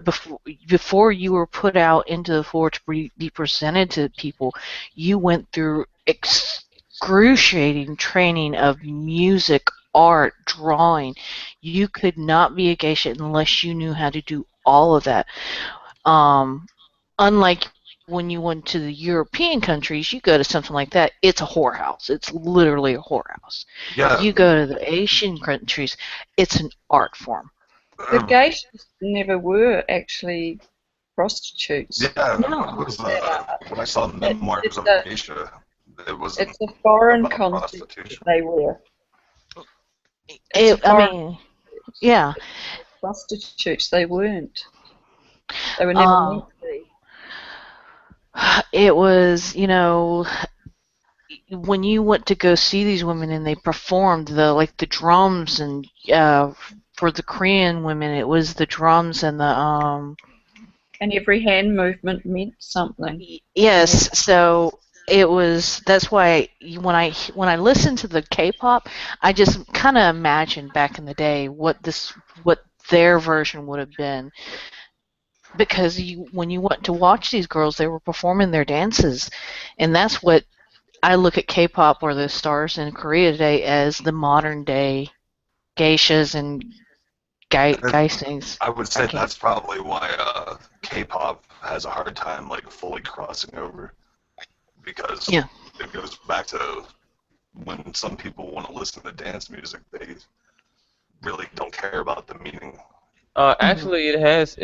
Before you were put out into the floor to be presented to people, you went through excruciating training of music, art, drawing. You could not be a geisha unless you knew how to do all of that. Unlike when you went to the European countries, you go to something like that, it's a whorehouse. It's literally a whorehouse. Yeah. You go to the Asian countries, it's an art form. The geishas never were actually prostitutes. Yeah, no. When I saw the memoirs of geisha, it's a foreign concept. They were. I mean, yeah. Prostitutes, they weren't. They were never meant to be. It was, you know, when you went to go see these women and they performed the drums, and for the Korean women, it was the drums and the and every hand movement meant something. Yes, so it was. That's why when I listened to the K-pop, I just kind of imagined back in the day what their version would have been, because when you went to watch these girls, they were performing their dances, and that's what I look at K-pop, or the stars in Korea today, as the modern day geishas and geisings. I would say that's probably why K-pop has a hard time fully crossing over, because it goes back to when some people want to listen to dance music, they really don't care about the meaning. Actually, it has.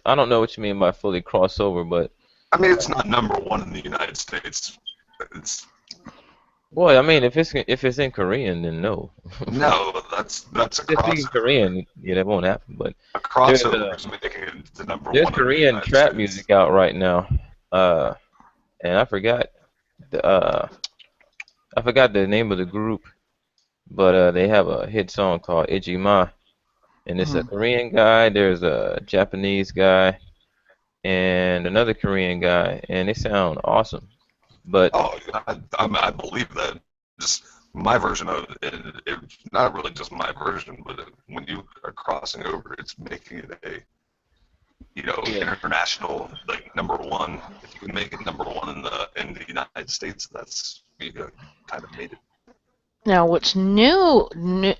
I don't know what you mean by fully crossover, but I mean, it's not #1 in the United States. It's. Well, I mean, if it's in Korean, then no. No, that's a crossover. If it's in Korean, yeah, that won't happen. But a crossover is making it the #1. There's Korean trap music out right now, and I forgot the name of the group, but they have a hit song called Ijima. And it's a Korean guy, there's a Japanese guy, and another Korean guy, and they sound awesome. But I believe that. Just my version of it, not really just my version, but when you are crossing over, it's making it a international #1. If you can make it #1 in the United States, that's kind of made it. Now, what's new,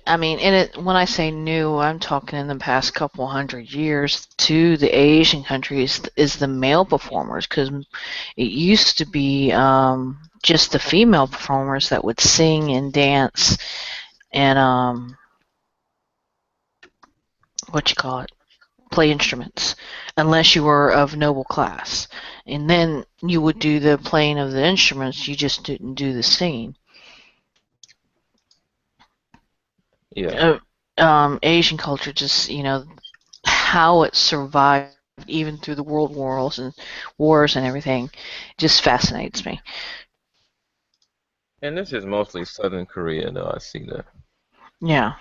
I mean, when I say new, I'm talking in the past couple hundred years to the Asian countries, is the male performers, because it used to be just the female performers that would sing and dance and play instruments, unless you were of noble class. And then you would do the playing of the instruments, you just didn't do the singing. Yeah. Asian culture, just how it survived even through the world wars and everything, just fascinates me. And this is mostly Southern Korea, though. I see that. Yeah.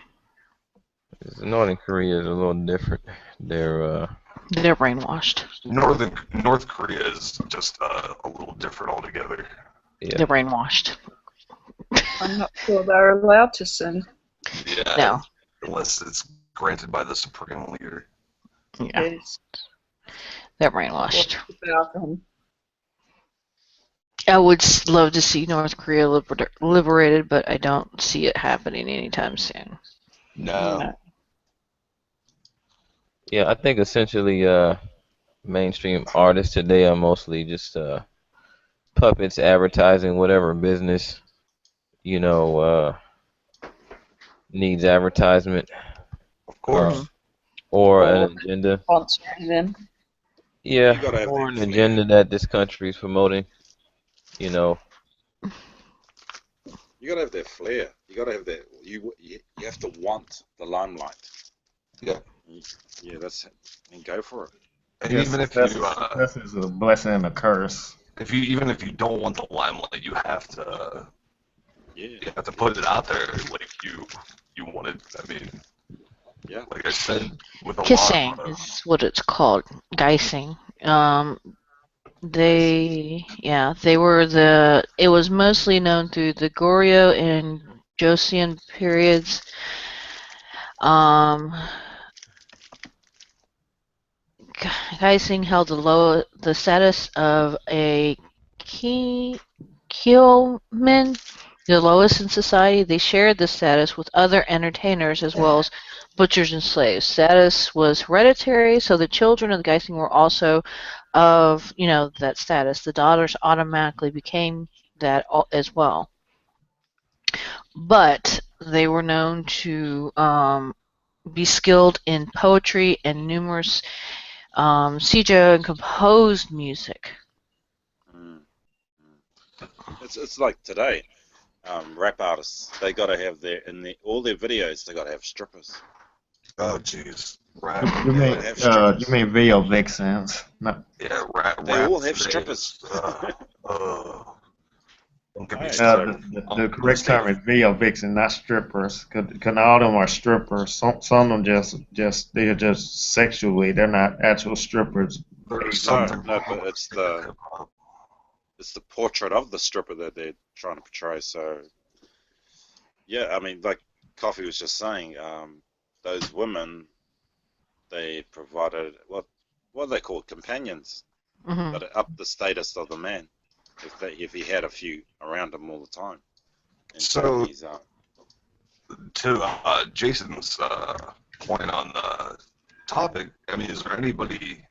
Northern Korea is a little different. They're brainwashed. North Korea is just a little different altogether. Yeah. They're brainwashed. I'm not sure they're allowed to sing. Yeah. No. Unless it's granted by the supreme leader. Yeah. Yes. They're brainwashed. About them. I would love to see North Korea liberated, but I don't see it happening anytime soon. No. Yeah, I think essentially mainstream artists today are mostly just puppets advertising whatever business, needs advertisement. Of course. Or an agenda. Sponsoring them. Yeah, or an agenda that this country is promoting. You gotta have that flair. You gotta have that. You have to want the limelight. Yeah. Yeah, and go for it. And yes, even if this is a blessing and a curse. Even if you don't want the limelight, you have to. Yeah. You have to put it out there like you want it. I mean. Yeah. Like I said, with a Kissing lot of, is what it's called. Geising. They were it was mostly known through the Goryeo and Joseon periods. Geising held the status of a Kyomen, the lowest in society. They shared this status with other entertainers as well as butchers and slaves. Status was hereditary, so the children of the Geising were also of that status. The daughters automatically became that as well. But they were known to be skilled in poetry and numerous seijo and composed music. It's like today, rap artists, they gotta have all their videos. They gotta have strippers. Oh jeez, rap. You mean video vixens? No. Yeah, rap. They all have strippers. The correct term is video vixen, not strippers. Cause all of them are strippers. Some of them they're just sexually. They're not actual strippers. No, but it's the portrait of the stripper that they're trying to portray. So yeah, I mean, like Coffee was just saying, those women, they provided what are they called, companions, that up the status of the man. If he had a few around him all the time. And so he's, to Jason's point on the topic, I mean, is there anybody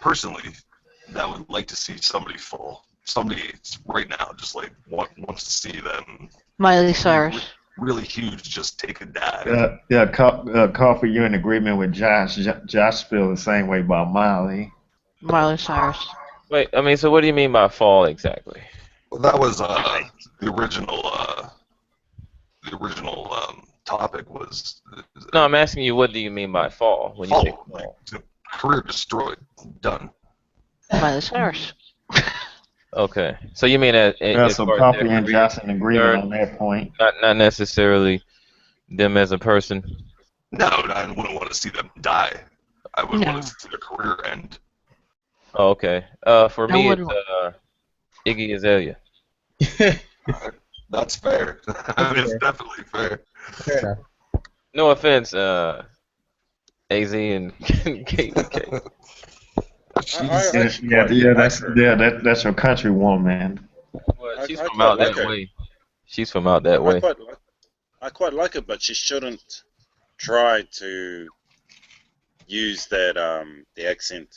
personally that would like to see somebody fall? Somebody right now just like wants to see them. Miley Cyrus. Really huge, just take a dive. Coffee, you're in agreement with Josh. Josh feels the same way about Miley. Miley Cyrus. Wait, I mean, so what do you mean by fall exactly? Well, that was the original topic was. No, I'm asking you, what do you mean by fall when you say fall? Like, career destroyed, done. Miley Cyrus. Okay, so you mean that? So Coffee and Josh in agreement on that point. Not necessarily them as a person. No, I wouldn't want to see them die. I would want to see their career end. Oh, okay. For me, it's Iggy Azalea. That's fair. It's definitely fair. Fair enough. No offense, AZ and Kate. That's your country woman. Well, she's from out that way. She's from out that way. I quite like it, but she shouldn't try to use that the accent.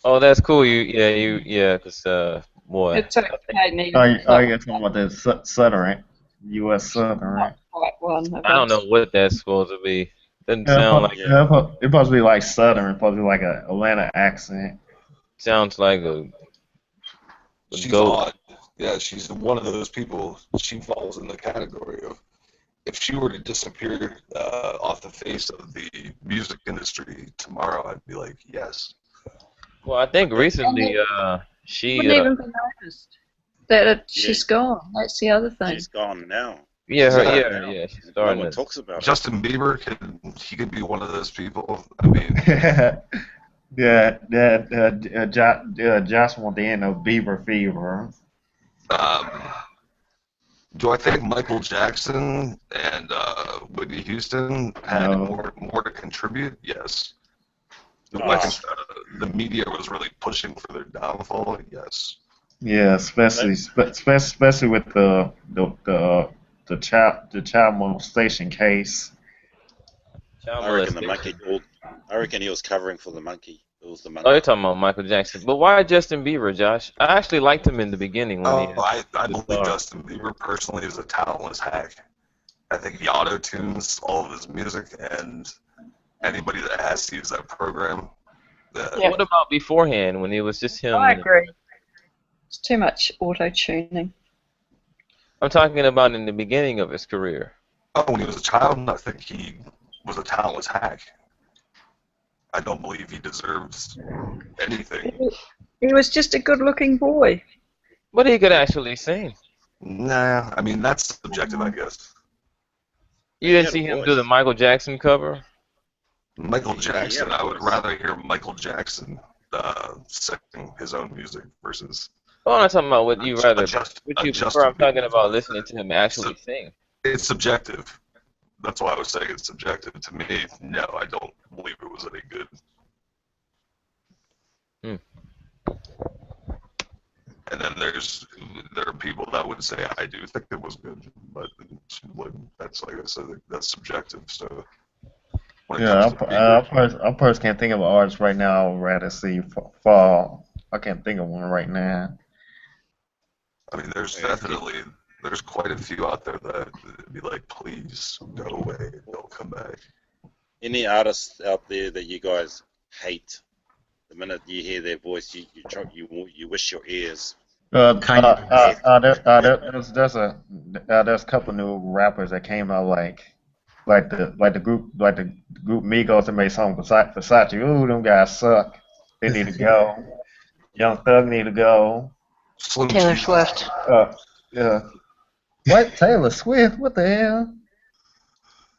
Oh, that's cool. Cause boy. It's okay. You're talking about the Southern, U.S. Southern. I don't know what that's supposed to be. Doesn't sound like. It's supposed to be like Southern. It's supposed to be like an Atlanta accent. Sounds like a she's odd. Yeah, she's one of those people. She falls in the category of, if she were to disappear off the face of the music industry tomorrow, I'd be like, yes. Well, I think recently she. Wouldn't even be noticed. She's gone. That's the other thing. She's gone now. Yeah, she's No starting one to. talks about it. Justin Bieber could be one of those people. I mean, Josh want the end of Bieber fever. do I think Michael Jackson and Whitney Houston had more to contribute? Yes. The media was really pushing for their downfall. Yes. Yeah, especially with the child molestation case. I reckon he was covering for the monkey. It was the monkey. Oh, you're talking about Michael Jackson. But why Justin Bieber, Josh? I actually liked him in the beginning. I believe Justin Bieber personally is a talentless hack. I think he auto-tunes all of his music, and anybody that has to use that program. What about beforehand when it was just him? I agree. It's too much auto-tuning. I'm talking about in the beginning of his career. Oh, when he was a child, I think he was a talentless hack. I don't believe he deserves anything. He was just a good-looking boy. But he could actually sing. Nah, I mean, that's subjective, I guess. You didn't see him do the Michael Jackson cover? Michael Jackson, I would rather hear Michael Jackson sing his own music versus... Oh, I'm not talking about what you rather... What you prefer, I'm talking about listening to him actually sing. It's subjective. That's why I was saying it's subjective. To me, no, I don't believe it was any good. And then there are people that would say I do think it was good, but that's, like I said, that's subjective. So yeah, I personally can't think of an artist right now I'd rather see fall. I can't think of one right now. I mean, there's quite a few out there that would be like, please go away, don't come back. Any artists out there that you guys hate? The minute you hear their voice, you wish your ears. There's a couple new rappers that came out like the group Migos that made song Versace. Ooh, them guys suck. They need to go. Young Thug need to go. Taylor Swift. Yeah. What? Taylor Swift? What the hell?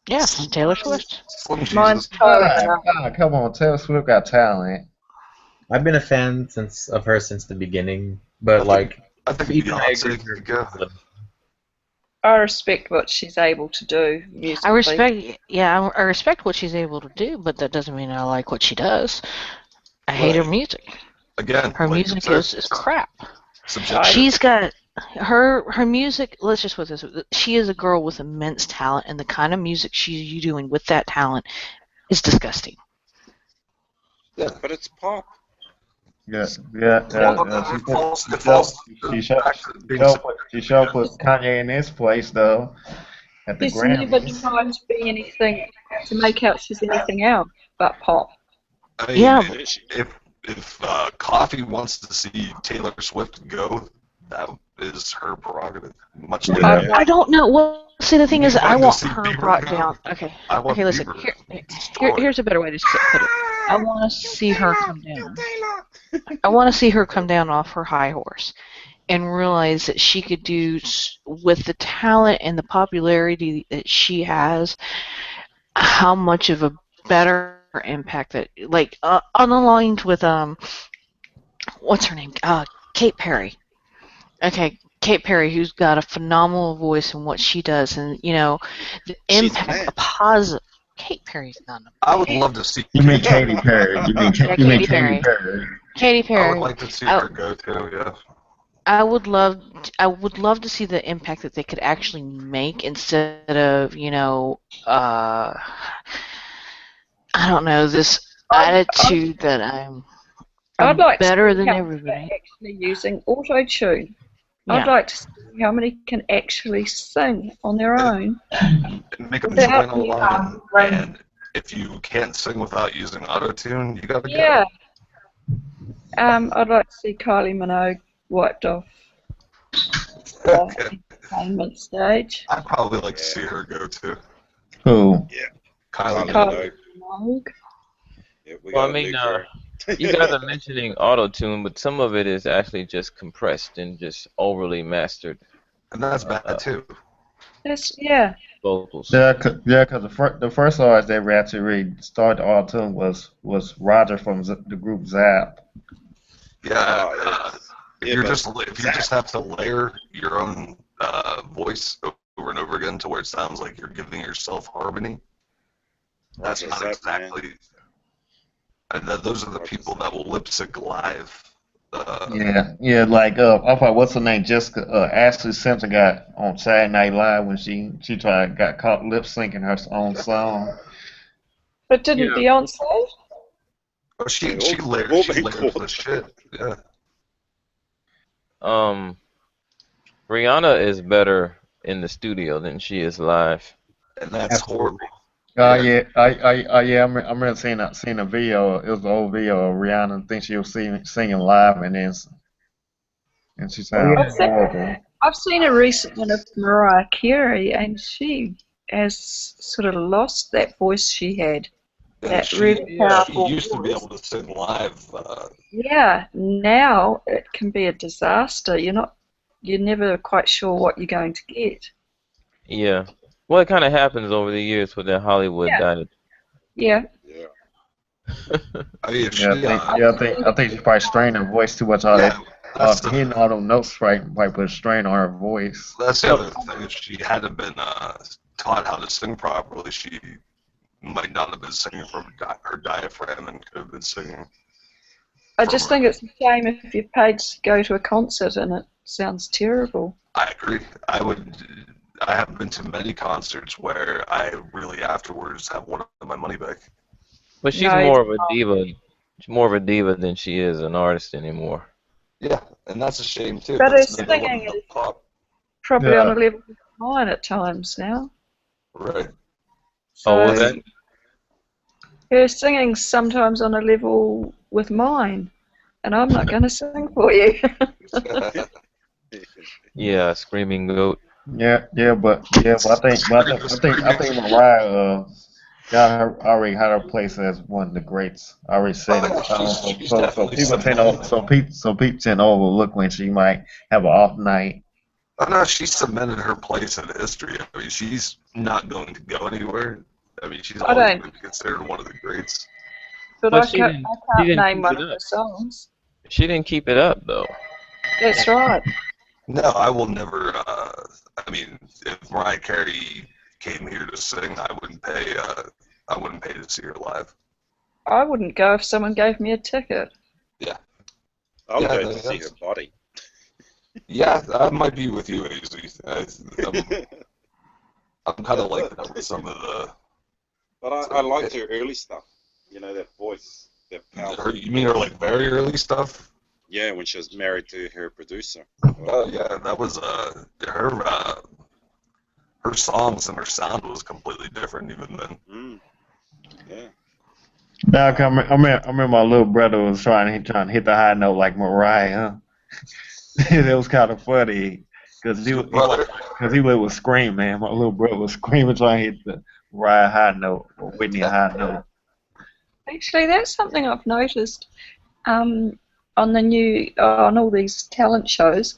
Yeah, Taylor Swift. Mine's come on, Taylor Swift got talent. I've been a fan of her since the beginning, but I think Beyonce could go. I respect what she's able to do musically. I respect what she's able to do, but that doesn't mean I like what she does. I hate her music. Again, her music is crap. Subjective. She's got her music. Let's just put this: she is a girl with immense talent, and the kind of music she's doing with that talent is disgusting. Yeah, but it's pop. Yeah. She showed put Kanye in his place though. At the She's never tried to be anything to make out she's anything else but pop. I mean, if Coffee wants to see Taylor Swift go, that is her prerogative. Much like I don't know. Well, see, the thing is, I want her brought down. Okay, listen. Here's a better way to put it. I want to see her come down. I want to see her come down off her high horse and realize that she could do, with the talent and the popularity that she has, how much of a better impact that, unaligned with what's her name? Kate Perry. Okay, Kate Perry, who's got a phenomenal voice in what she does, and the impact, a positive. Kate Perry's not. I would love to see. You mean Katy Perry? You mean Katy Perry? Katy Perry. I would like to see her go too. Yeah. I would love to see the impact that they could actually make instead of I don't know, this attitude that I'm I'd like better to than everybody. Actually using auto-tune. I'd like to see how many can actually sing on their own. Make them join along. And if you can't sing without using auto-tune, you gotta go. Yeah. I'd like to see Kylie Minogue wiped off the entertainment stage. I'd probably like to see her go too. Who? Yeah. Kylie Minogue. Yeah, we got You guys are mentioning auto-tune, but some of it is actually just compressed and just overly mastered. And that's bad too. Yeah. Vocals. Yeah, cause the first artist that actually really started auto-tune was Roger from the group Zapp. Yeah. If you just have to layer your own voice over and over again to where it sounds like you're giving yourself harmony, that's not exactly. And those are the people that will lip sync live. Yeah, like I thought what's her name? Jessica Ashley Simpson got on Saturday Night Live when she got caught lip syncing her own song. But didn't Beyonce? Oh, she layered the shit. Yeah. Rihanna is better in the studio than she is live. And that's horrible. Yeah. I remember seeing a video. It was an old video of Rihanna. I think she was singing live, and she sounded horrible. I've seen a recent one of Mariah Carey, and she has sort of lost that voice she had. That really powerful she used to be able to sing live. Yeah, now it can be a disaster. You're never quite sure what you're going to get. Yeah. Well, it kind of happens over the years with that Hollywood diet. Yeah. I think she probably strained her voice too much. Hitting all those notes right might put a strain on her voice. That's the other thing. If she hadn't been taught how to sing properly, she might not have been singing from her diaphragm and could have been singing. I just think it's a shame if you're paid to go to a concert and it sounds terrible. I agree. I have been to many concerts where I really afterwards have wanted my money back. But she's more of a diva. She's more of a diva than she is an artist anymore. Yeah, and that's a shame too. But her singing is probably on a level with mine at times now. Right. So her singing's sometimes on a level with mine, and I'm not going to sing for you. Yeah, Screaming Goat. Yeah, but I think Mariah already had her place as one of the greats. I already said it. So people tend to overlook when she might have an off night. Oh no, she cemented her place in history. I mean, she's not going to go anywhere. I mean, she's always been considered one of the greats. But I can't name one of her songs. She didn't keep it up, though. That's right. No, I will never. I mean, if Mariah Carey came here to sing, I wouldn't pay. I wouldn't pay to see her live. I wouldn't go if someone gave me a ticket. Yeah. I'll go to see her body. Yeah, I might be with you, AZ. I'm kind of like that with some of the. But I liked her early stuff. You know, that voice, that power. You mean her like very early stuff? Yeah, when she was married to her producer. Oh yeah, that was her songs and her sound was completely different even then. Yeah. Now I remember my little brother was trying to hit the high note like Mariah. It was kind of funny because he was screaming, man. My little brother was screaming trying to hit the Mariah high note or Whitney high note. Actually, that's something I've noticed. On all these talent shows,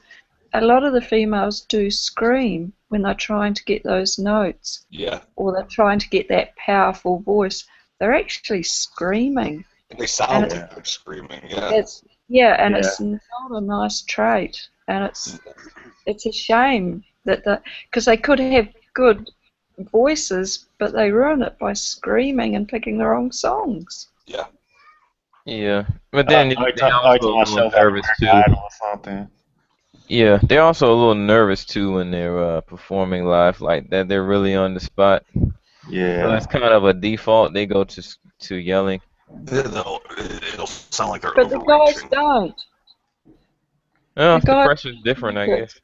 a lot of the females do scream when they're trying to get those notes. Yeah. Or they're trying to get that powerful voice. They're actually screaming. They sound like they're screaming, yeah. It's not a nice trait, and it's a shame because they could have good voices, but they ruin it by screaming and picking the wrong songs. Yeah. Yeah, but then they're also a little nervous too. Yeah, they're also a little nervous too when they're performing live like that. They're really on the spot. Yeah, so that's kind of a default. They go to yelling. It'll sound like they're But the guys don't. Oh, the pressure's different, I guess.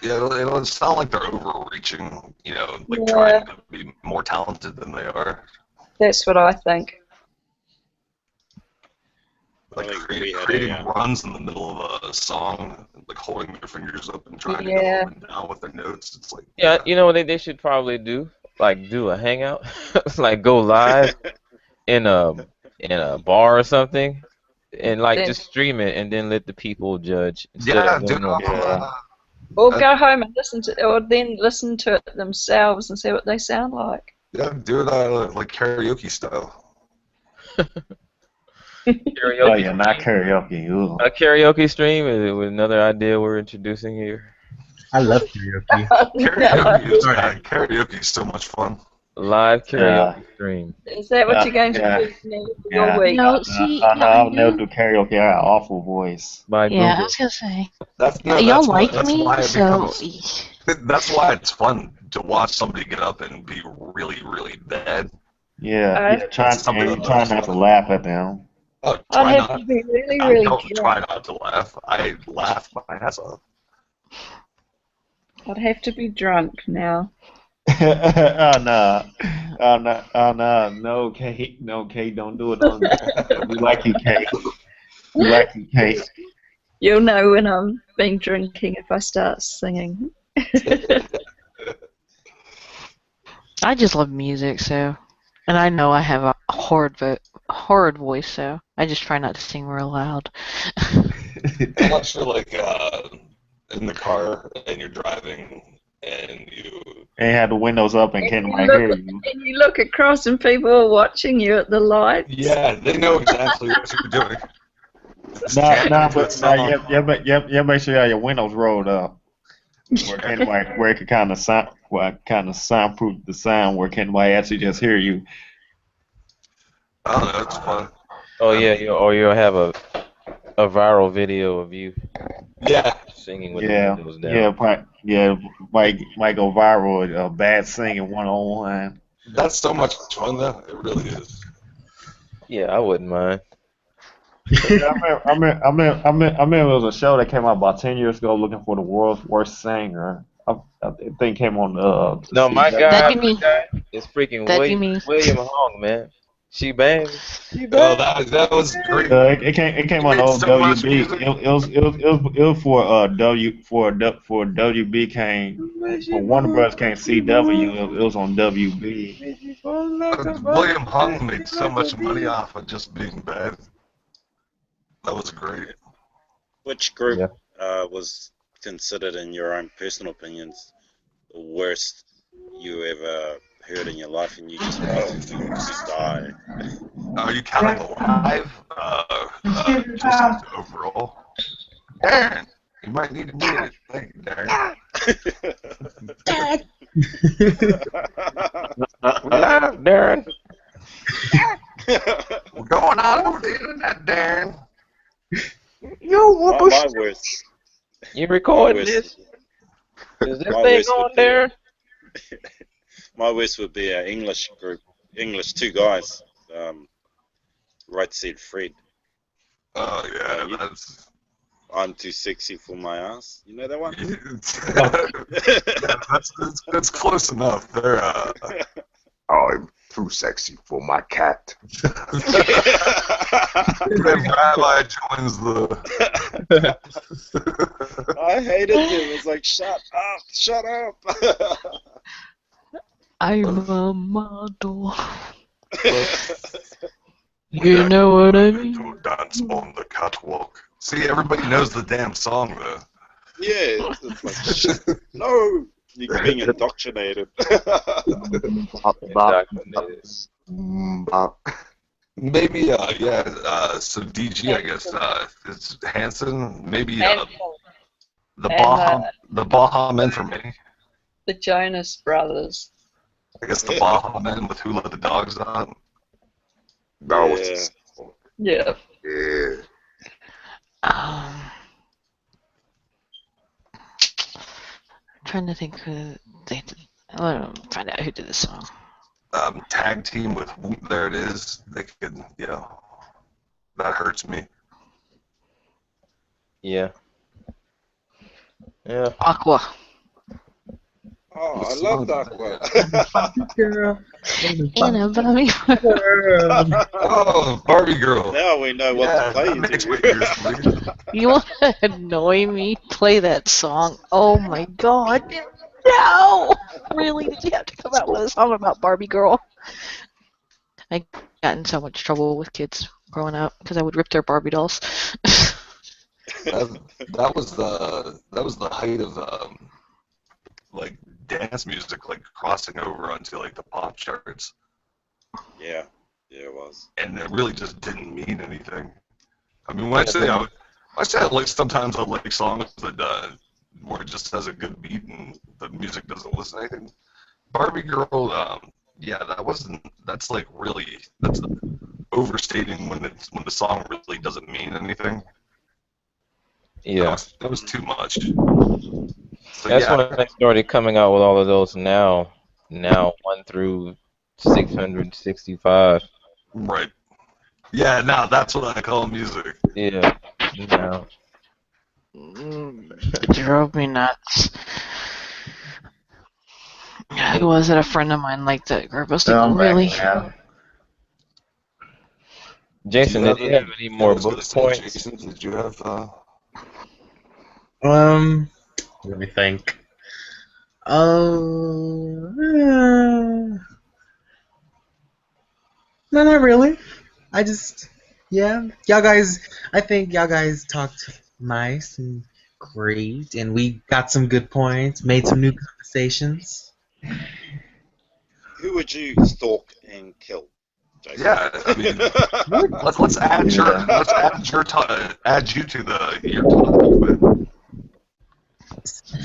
Yeah, it'll sound like they're overreaching. You know, like trying to be more talented than they are. That's what I think. Like creating runs in the middle of a song, like holding their fingers up and trying to go up and down with their notes. It's like you know what they should probably do? Like do a hangout, like go live in in a bar or something, and like Then, just stream it and then let the people judge instead Yeah, of dude. doing a Yeah. or go home and listen to, or then listen to it themselves and see what they sound like. Yeah, do it like karaoke style. karaoke. Oh yeah, not karaoke. Ugh. A karaoke stream is another idea we're introducing here. I love karaoke. Karaoke is so much fun. Live karaoke Yeah. stream. Is that what you're going to Yeah. do now for Yeah. your week? No, see, I'll never do karaoke. I got an awful voice. By yeah, I Google. was gonna say. That's Y'all like that's me, why it so becomes. That's why it's fun to watch somebody get up and be really, really bad. Yeah. Try not to laugh at them. Oh, I'd try have not. to be really, I really don't try drunk. not to laugh. I laugh my ass off. I'd have to be drunk now. Oh no. Oh no. Oh no. No, Kate. No, Kate. Don't do it. Don't. We like you, Kate. We like you, Kate. You'll know when I'm been drinking if I start singing. I just love music, so, and I know I have a horrid voice, so I just try not to sing real loud. Unless you're like in the car and you're driving and you. And have the windows up and can't nobody hear you. And you look across and people are watching you at the lights. Yeah, they know exactly what you're doing. Yeah, make sure you have your windows rolled up. Where it can kind of soundproof the sound where can't nobody actually just hear you. I don't know, it's fun. Oh yeah, or you'll have a viral video of you Yeah. singing with the windows down. Might go viral. Bad singing 101. That's so much fun, though. It really is. Yeah, I wouldn't mind. I remember it was a show that came out about 10 years ago looking for the world's worst singer. I think it came on No, my That'd be me. guy is freaking That'd be me. William Hong, man. She bangs. Oh, that was great. It came on old so much WB. music. It was for WB came for Warner Bros. Came CW. It was on WB. William Hung made so much money off of just being bad. That was great. Which group was considered, in your own personal opinions, the worst you ever heard in your life, and you just wanted to die? Are you counting live? Just overall. Darren, you might need to do it. Thank you, Darren. Darren. We're going out over the internet, Darren. My worst. You recording this? Is this thing on there? My worst would be an English group. Two guys. Right Said Fred. Oh, yeah, that's... I'm too sexy for my ass. You know that one? Yeah, that's close enough. They're, I'm too sexy for my cat. Then Rabbi joins the... I hated him. It's like, shut up. I'm a model. You know what I mean? To dance on the catwalk. See, everybody knows the damn song, though. Yeah, it's like, no, you're being indoctrinated. Maybe, so DG, I guess, it's Hanson, maybe the Baha Men for me. The Jonas Brothers. I guess the Baha Men with Who Let the Dogs Out. Yeah. Yeah. I'm trying to think who they did. I want to find out who did this song. Tag team with There It Is. They could, that hurts me. Yeah. Yeah. Aqua. Oh, I love that one. Girl. In a Barbie world. Oh, Barbie Girl. Now we know what to play. That makes my ears bleed. You want to annoy me? Play that song. Oh my god. No! Really? Did you have to come out with a song about Barbie Girl? got in so much trouble with kids growing up because I would rip their Barbie dolls. that was the height of like dance music, like crossing over onto like the pop charts. Yeah, it was. And it really just didn't mean anything. I mean, when I say like sometimes I like songs that where it just has a good beat and the music doesn't listen to anything. Barbie Girl, yeah, that's like really, that's overstating when the song really doesn't mean anything. Yeah. That was too much. So, That's when they started coming out with all of those now 1 through 665. Right. Yeah, now that's what I call music. Yeah. Now. It drove me nuts. Who was it? A friend of mine liked that group. I was like, really? Jason, did you have any more bullet points? Jason, did you have? Let me think. No, not really. I just, yeah, I think y'all guys talked nice and great, and we got some good points, made some new conversations. Who would you stalk and kill, Jason? Yeah, I mean, let's add you to your topic.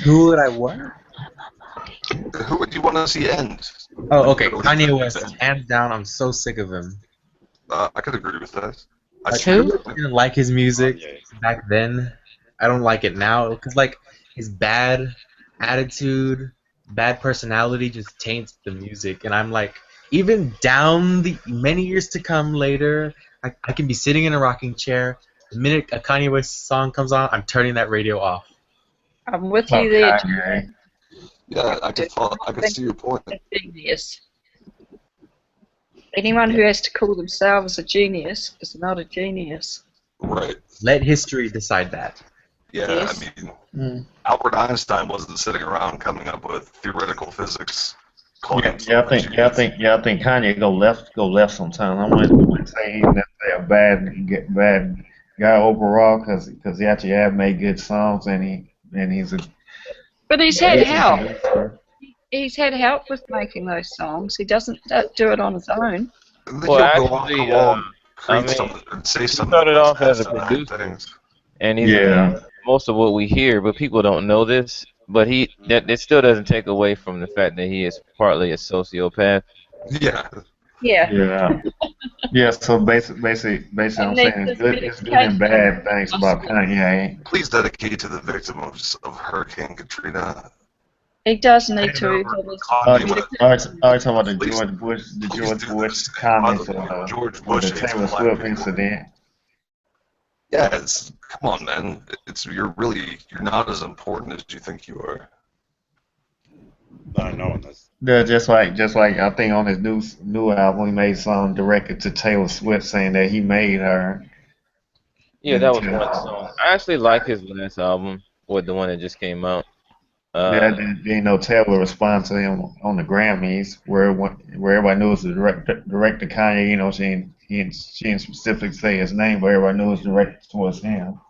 Who would I what? Who would you want to see end? Oh, okay, Kanye West, hands down. I'm so sick of him. I could agree with that. I didn't like his music back then. I don't like it now because like his bad attitude, bad personality just taints the music, and I'm like, even down the many years to come later, I can be sitting in a rocking chair. The minute a Kanye West song comes on, I'm turning that radio off. I'm with you there. Yeah, I can see your point. Genius. Anyone who has to call themselves a genius is not a genius. Right. Let history decide that. Yeah, yes. I mean, Albert Einstein wasn't sitting around coming up with theoretical physics. I think Kanye go left sometime. I wouldn't say he's necessarily a bad guy overall because he actually have made good songs and he's a. But he's had help. He's had help with making those songs. He doesn't do it on his own. Well, actually, he started off as a producer, and he's most of what we hear, but people don't know this. But it still doesn't take away from the fact that he is partly a sociopath. Yeah. Yeah. Yeah. So basically, I'm saying it's good and bad things about Kanye. Please dedicate to the victim of Hurricane Katrina. He does need to. I talking about the George Bush comments George Bush the Taylor Swift incident. Yeah, come on, man. You're not as important as you think you are. No one does. Yeah, just like I think on his new album he made song directed to Taylor Swift saying that he made her. Yeah, that was one song. I actually like his last album, with the one that just came out. Taylor responded to him on the Grammys, where everybody knew it was directed to Kanye. She didn't specifically say his name, but everybody knew it was directed towards him.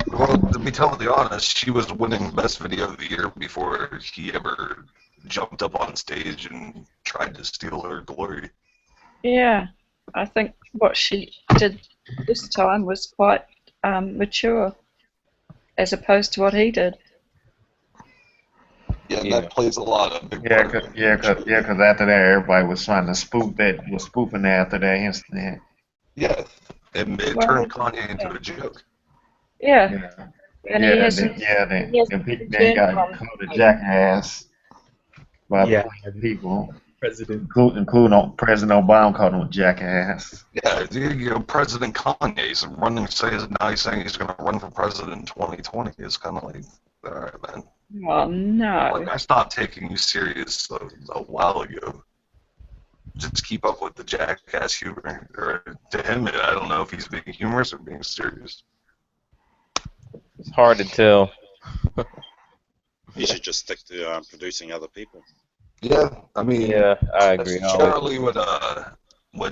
Well, to be totally honest, she was winning Best Video of the Year before he ever jumped up on stage and tried to steal her glory. Yeah, I think what she did this time was quite mature, as opposed to what he did. Yeah, that plays a lot of big part. Because after that, everybody was trying to spoofing after that incident. Yeah, it turned Kanye into a joke. Yeah. And he then got called a jackass by people. Including President Obama called him a jackass. Yeah, President Kanye's saying he's going to run for president in 2020. It's kind of like, all right, man. Well, no. Like, I stopped taking you serious a while ago. Just keep up with the jackass humor. Or, to him, I don't know if he's being humorous or being serious. It's hard to tell. He should just stick to producing other people. Yeah, I mean, Yeah, I agree. that's generally what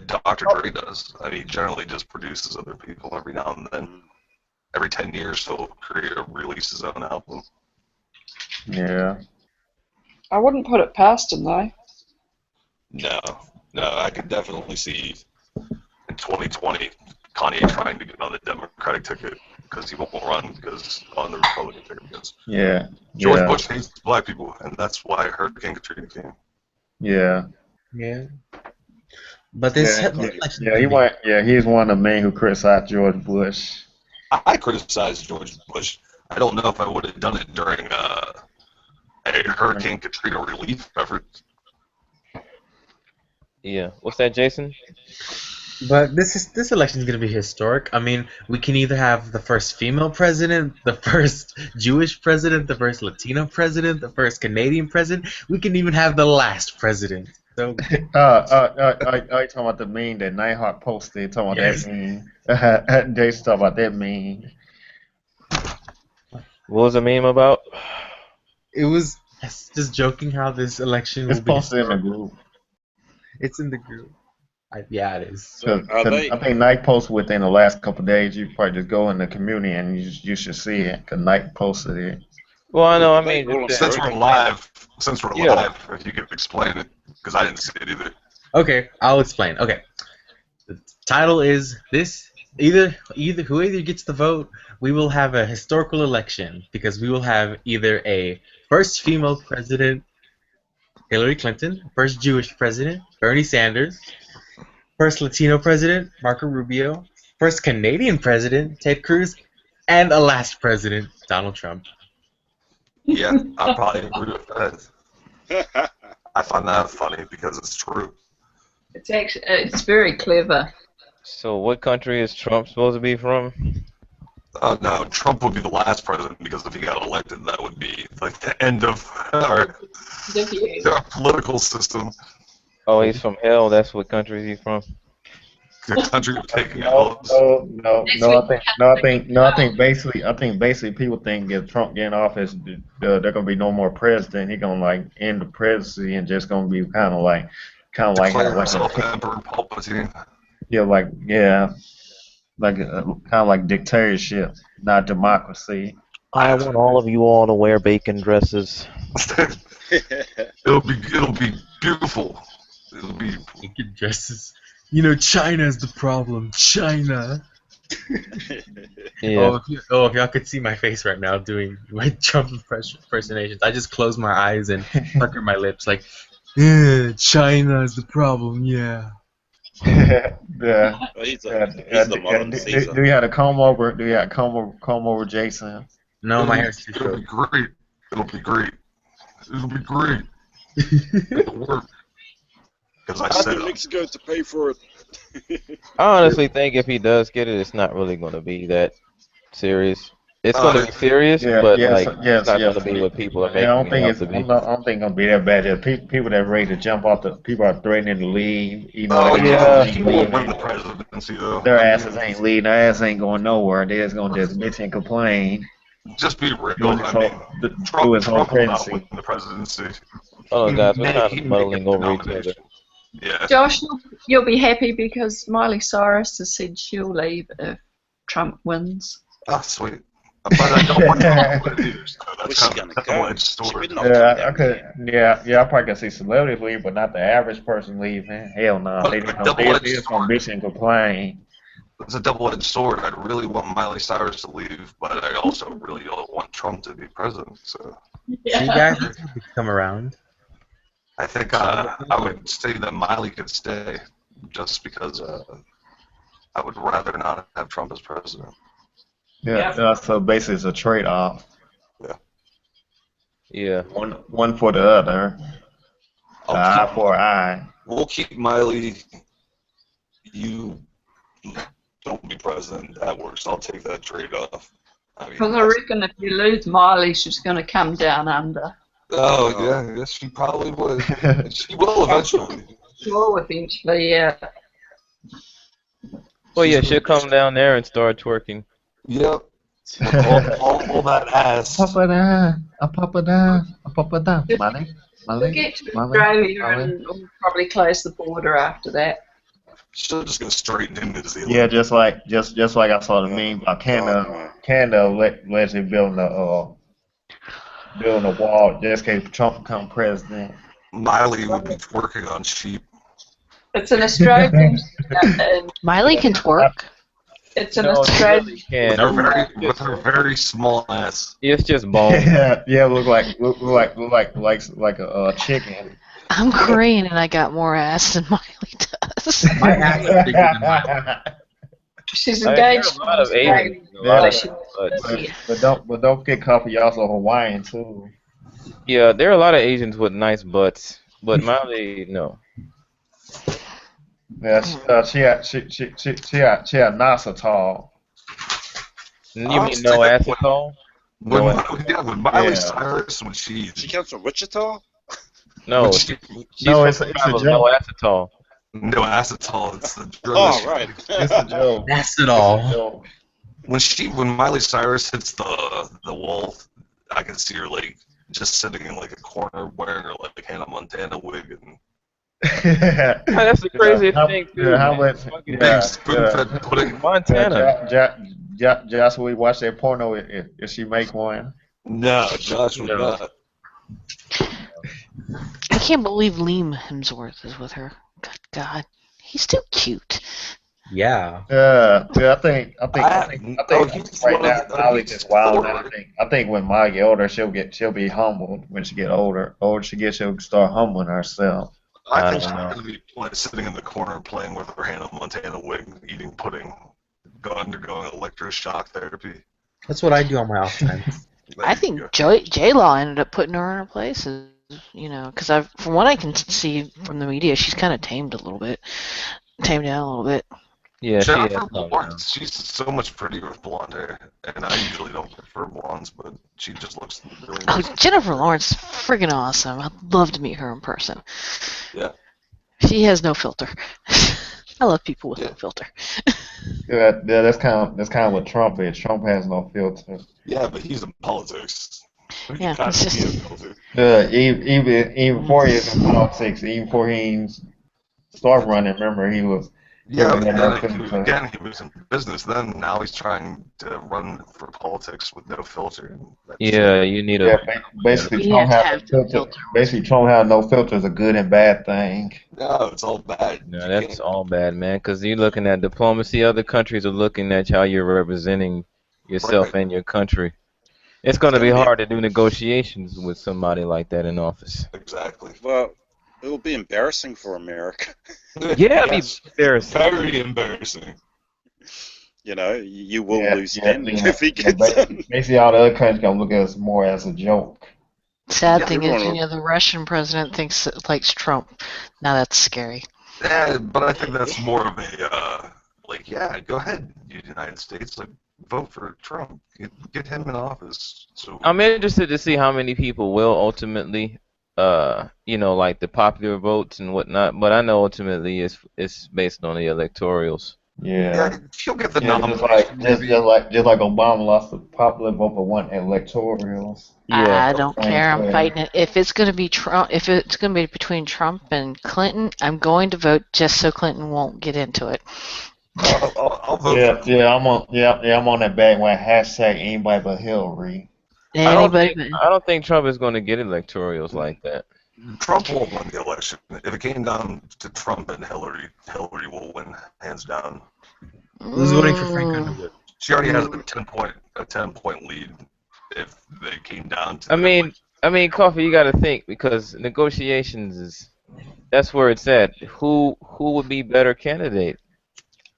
Dr. Dre does. I mean, he generally just produces other people every now and then. Every 10 years, he'll release his own album. Yeah. I wouldn't put it past him though. No, I could definitely see in 2020 Kanye trying to get on the Democratic ticket because he won't run because on the Republican ticket because George Bush hates black people, and that's why Hurricane Katrina came. Yeah. Yeah. But this he's one of the men who criticized George Bush. I criticized George Bush. I don't know if I would have done it during a Hurricane Katrina relief effort. Yeah. What's that, Jason? But this election is going to be historic. I mean, we can either have the first female president, the first Jewish president, the first Latino president, the first Canadian president. We can even have the last president. So, I talking about the meme that Nighthawk posted. Talking about that meme. They talking about that meme. What was the meme about? It was just joking how this election will be posted in the group. It's in the group. Yeah, it is. So I think Nike posted within the last couple of days. You probably just go in the community and you should see it because Nike posted it. Well, I know. I mean, since we're live, if you could explain it, because I didn't see it either. Okay, I'll explain. Okay, the title is this: either whoever gets the vote, we will have a historical election because we will have either a first female president, Hillary Clinton, first Jewish president, Bernie Sanders, first Latino president, Marco Rubio, first Canadian president, Ted Cruz, and a last president, Donald Trump. Yeah, I probably agree with that. I find that funny because it's true. It's very clever. So what country is Trump supposed to be from? No, Trump would be the last president because if he got elected, that would be like the end of our political system. Oh, he's from hell. That's what country he's from. The country of taking No. I think basically people think if Trump get in office, there gonna be no more president. He gonna like end the presidency and just gonna be kind of like himself Emperor Palpatine. Kind of like dictatorship, not democracy. I want all of you all to wear bacon dresses. It'll be beautiful. It'll be bacon dresses. You know, China's the problem. China. Yeah. If y'all could see my face right now doing my Trump impersonations, I just close my eyes and pucker my lips like, China's the problem. Yeah. Yeah. He's the modern Caesar. Do you have to comb over? Do you have to comb over Jason? No, my hair's too short. It'll be great. It'll work. Because I said Mexico to pay for it. I honestly think if he does get it, it's not really going to be that serious. It's going to be serious, but it's not going to be what people are making it out to be. I don't think it's going to be that bad. People that are ready to jump off people are threatening to leave. He won't win the presidency though. Their asses ain't leaving. Their ass ain't going nowhere. They're just going to just bitch and complain. Just be real. Trump will not win the presidency. Oh, guys, we're kind of muddling over each other. Yeah. Josh, you'll be happy because Miley Cyrus has said she'll leave if Trump wins. Oh, sweet. But I don't want to Where's she gonna go? I probably can see celebrities leave, but not the average person leaving. Hell no. They just gonna bitch and complain. It's a double-edged sword. I really want Miley Cyrus to leave, but I also really don't want Trump to be president. So. Yeah. You guys come around. I think I would say that Miley could stay, just because I would rather not have Trump as president. Yeah. So basically, it's a trade-off. Yeah. One for the other. Eye for eye. We'll keep Miley. You don't be president. That works. I'll take that trade-off. Because I reckon if you lose Miley, she's going to come down under. Oh, yeah, yes, she probably would. She will eventually. She will eventually, yeah. Well, yeah, she'll come down there and start twerking. Yep. With all that ass. Pop it down, I pop it down, I pop it down. Money, We'll money, get to money, Australia money. and we'll probably close the border after that. She'll just go straight into New Zealand. Yeah, just like I saw the meme about Canada allegedly building a wall just in case Trump become president. Miley would be twerking on sheep. It's an Australian. Miley can twerk. It's an Australian. With her very small ass. It's just bone. Yeah, look like a chicken. I'm Korean and I got more ass than Miley does. My ass is bigger than Miley. She's engaged. There are a lot of Asians. But don't get coffee. You're also Hawaiian too. Yeah, there are a lot of Asians with nice butts, but Miley, no. Yeah, she had NASA tall. You mean no acetol? With Miley Cyrus when she comes from Wichita. No, it's a no acetol. No acetol. It's the drug. Oh right. It's a joke. Acetol. When Miley Cyrus hits the wall, I can see her like just sitting in like a corner wearing her like Hannah Montana wig and. That's the craziest thing too. Montana. Josh, will we watch that porno if she make one? No, Josh would not. I can't believe Liam Hemsworth is with her. Good God, he's still cute. Yeah. I think right now Miley just wild. I think when Miley get older, she'll be humbled. When she get older she'll start humbling herself. I think she's gonna be sitting in the corner playing with her Hannah Montana wig, eating pudding, undergoing electroshock therapy. That's what I do on my off time. I think J-Law ended up putting her in her place, because from what I can see from the media, she's kind of tamed down a little bit. Yeah, Jennifer Lawrence, she's so much prettier with blonde hair, and I usually don't prefer blondes, but she just looks really nice. Oh, Jennifer Lawrence is friggin' awesome. I'd love to meet her in person. Yeah. She has no filter. I love people with no filter. Yeah, that's kind of what Trump is. Trump has no filter. Yeah, but he's in politics. Yeah, it's just. Even before he was in politics, even before he started running, remember he was. Yeah, again, he was in business then. Now he's trying to run for politics with no filter. Yeah, you need a. Yeah, basically, Trump has no filter. Basically, Trump has no filter is a good and bad thing. No, it's all bad. No, that's all bad, man. Because you're looking at diplomacy. Other countries are looking at how you're representing yourself and your country. It's going to be hard to do negotiations with somebody like that in office. Exactly. Well, it will be embarrassing for America. Yeah, it'll be embarrassing. Very embarrassing. You will lose standing if he gets in. Basically, all the other countries gonna look at us more as a joke. Sad thing is, the Russian president likes Trump. Now that's scary. Yeah, but I think that's more of a go ahead, United States, vote for Trump, get him in office. So I'm interested to see how many people will ultimately. Like the popular votes and whatnot, but I know ultimately it's based on the electorals. Yeah, she'll get the numbers. Just like Obama lost the popular vote but won electorals. Yeah, I don't care. I'm fighting it. If it's going to be Trump, if it's going to be between Trump and Clinton, I'm going to vote just so Clinton won't get into it. I'll vote. I'm on that bandwagon. Hashtag anybody but Hillary. I don't think Trump is going to get electorals like that. Trump won't win the election. If it came down to Trump and Hillary will win hands down. Who's voting for Frank Underwood? She already has a 10-point lead. If they came down to. I mean, Coffee, you got to think because negotiations that's where it's at. Who would be better candidate?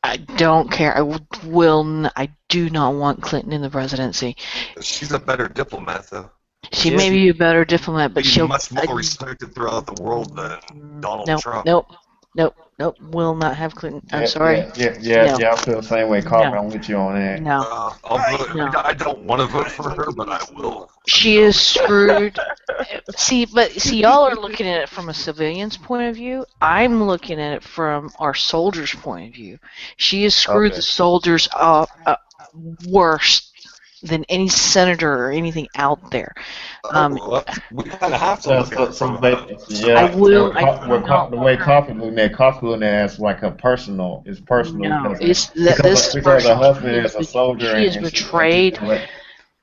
I don't care. I do not want Clinton in the presidency. She's a better diplomat, though. She may be a better diplomat, but she'll much more respected throughout the world than Donald Trump. Nope. Will not have Clinton. I'm sorry. Yeah. I feel the same way. Carmen, I'm with you on that. No. I don't want to vote for her, but I will. She is screwed. See, y'all are looking at it from a civilian's point of view. I'm looking at it from our soldiers' point of view. She has screwed the soldiers up worse than any senator or anything out there. We kind of have to look at the way Coffee looking at as like her personal, it's personal. No, because her husband is a soldier she is betrayed.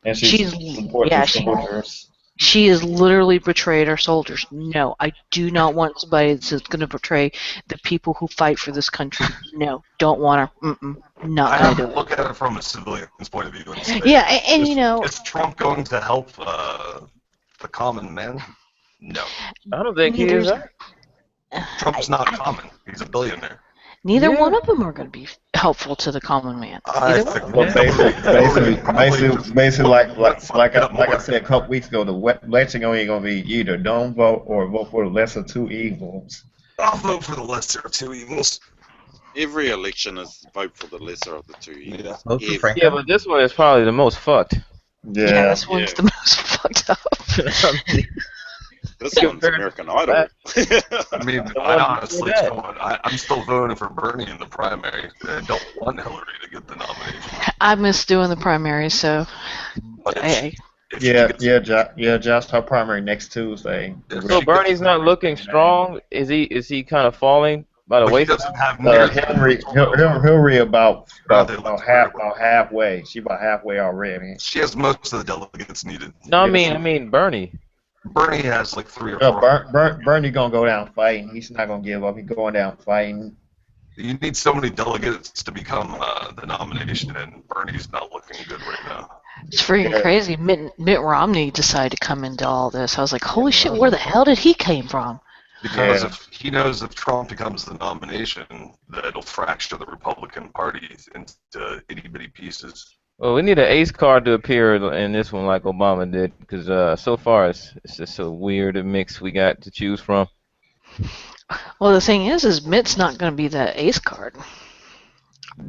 And she supports the soldiers. She has literally betrayed our soldiers. No, I do not want somebody that's going to betray the people who fight for this country. No, don't want her. Not going to do it. Look at it from a civilian's point of view. Yeah, and is Trump going to help the common man? No. I don't think he is. Trump's not common. He's a billionaire. Neither one of them are going to be helpful to the common man. Basically, like I said a couple weeks ago, the election ain't going to be either don't vote or vote for the lesser two evils. I'll vote for the lesser of two evils. Every election is vote for the lesser of the two evils. Yeah, but this one is probably the most fucked. Yeah, this one's the most fucked up. This one's American Idol. I mean, I'm still voting for Bernie in the primary. I don't want Hillary to get the nomination. I miss doing the primary, so. Just her primary next Tuesday. So Bernie's not looking strong. Is he kind of falling by the wayside? Hillary about halfway. She about halfway already. She has most of the delegates needed. No, I mean Bernie. Bernie has like 3 or 4. Bernie gonna go down fighting. He's not gonna give up. He's going down fighting. You need so many delegates to become the nomination, and Bernie's not looking good right now. It's freaking crazy. Mitt Romney decided to come into all this. I was like, holy shit, where the hell did he came from? Because if he knows if Trump becomes the nomination, that it'll fracture the Republican Party into itty-bitty pieces. Well, we need an ace card to appear in this one like Obama did, because so far it's just a weird mix we got to choose from. Well, the thing is Mitt's not going to be that ace card.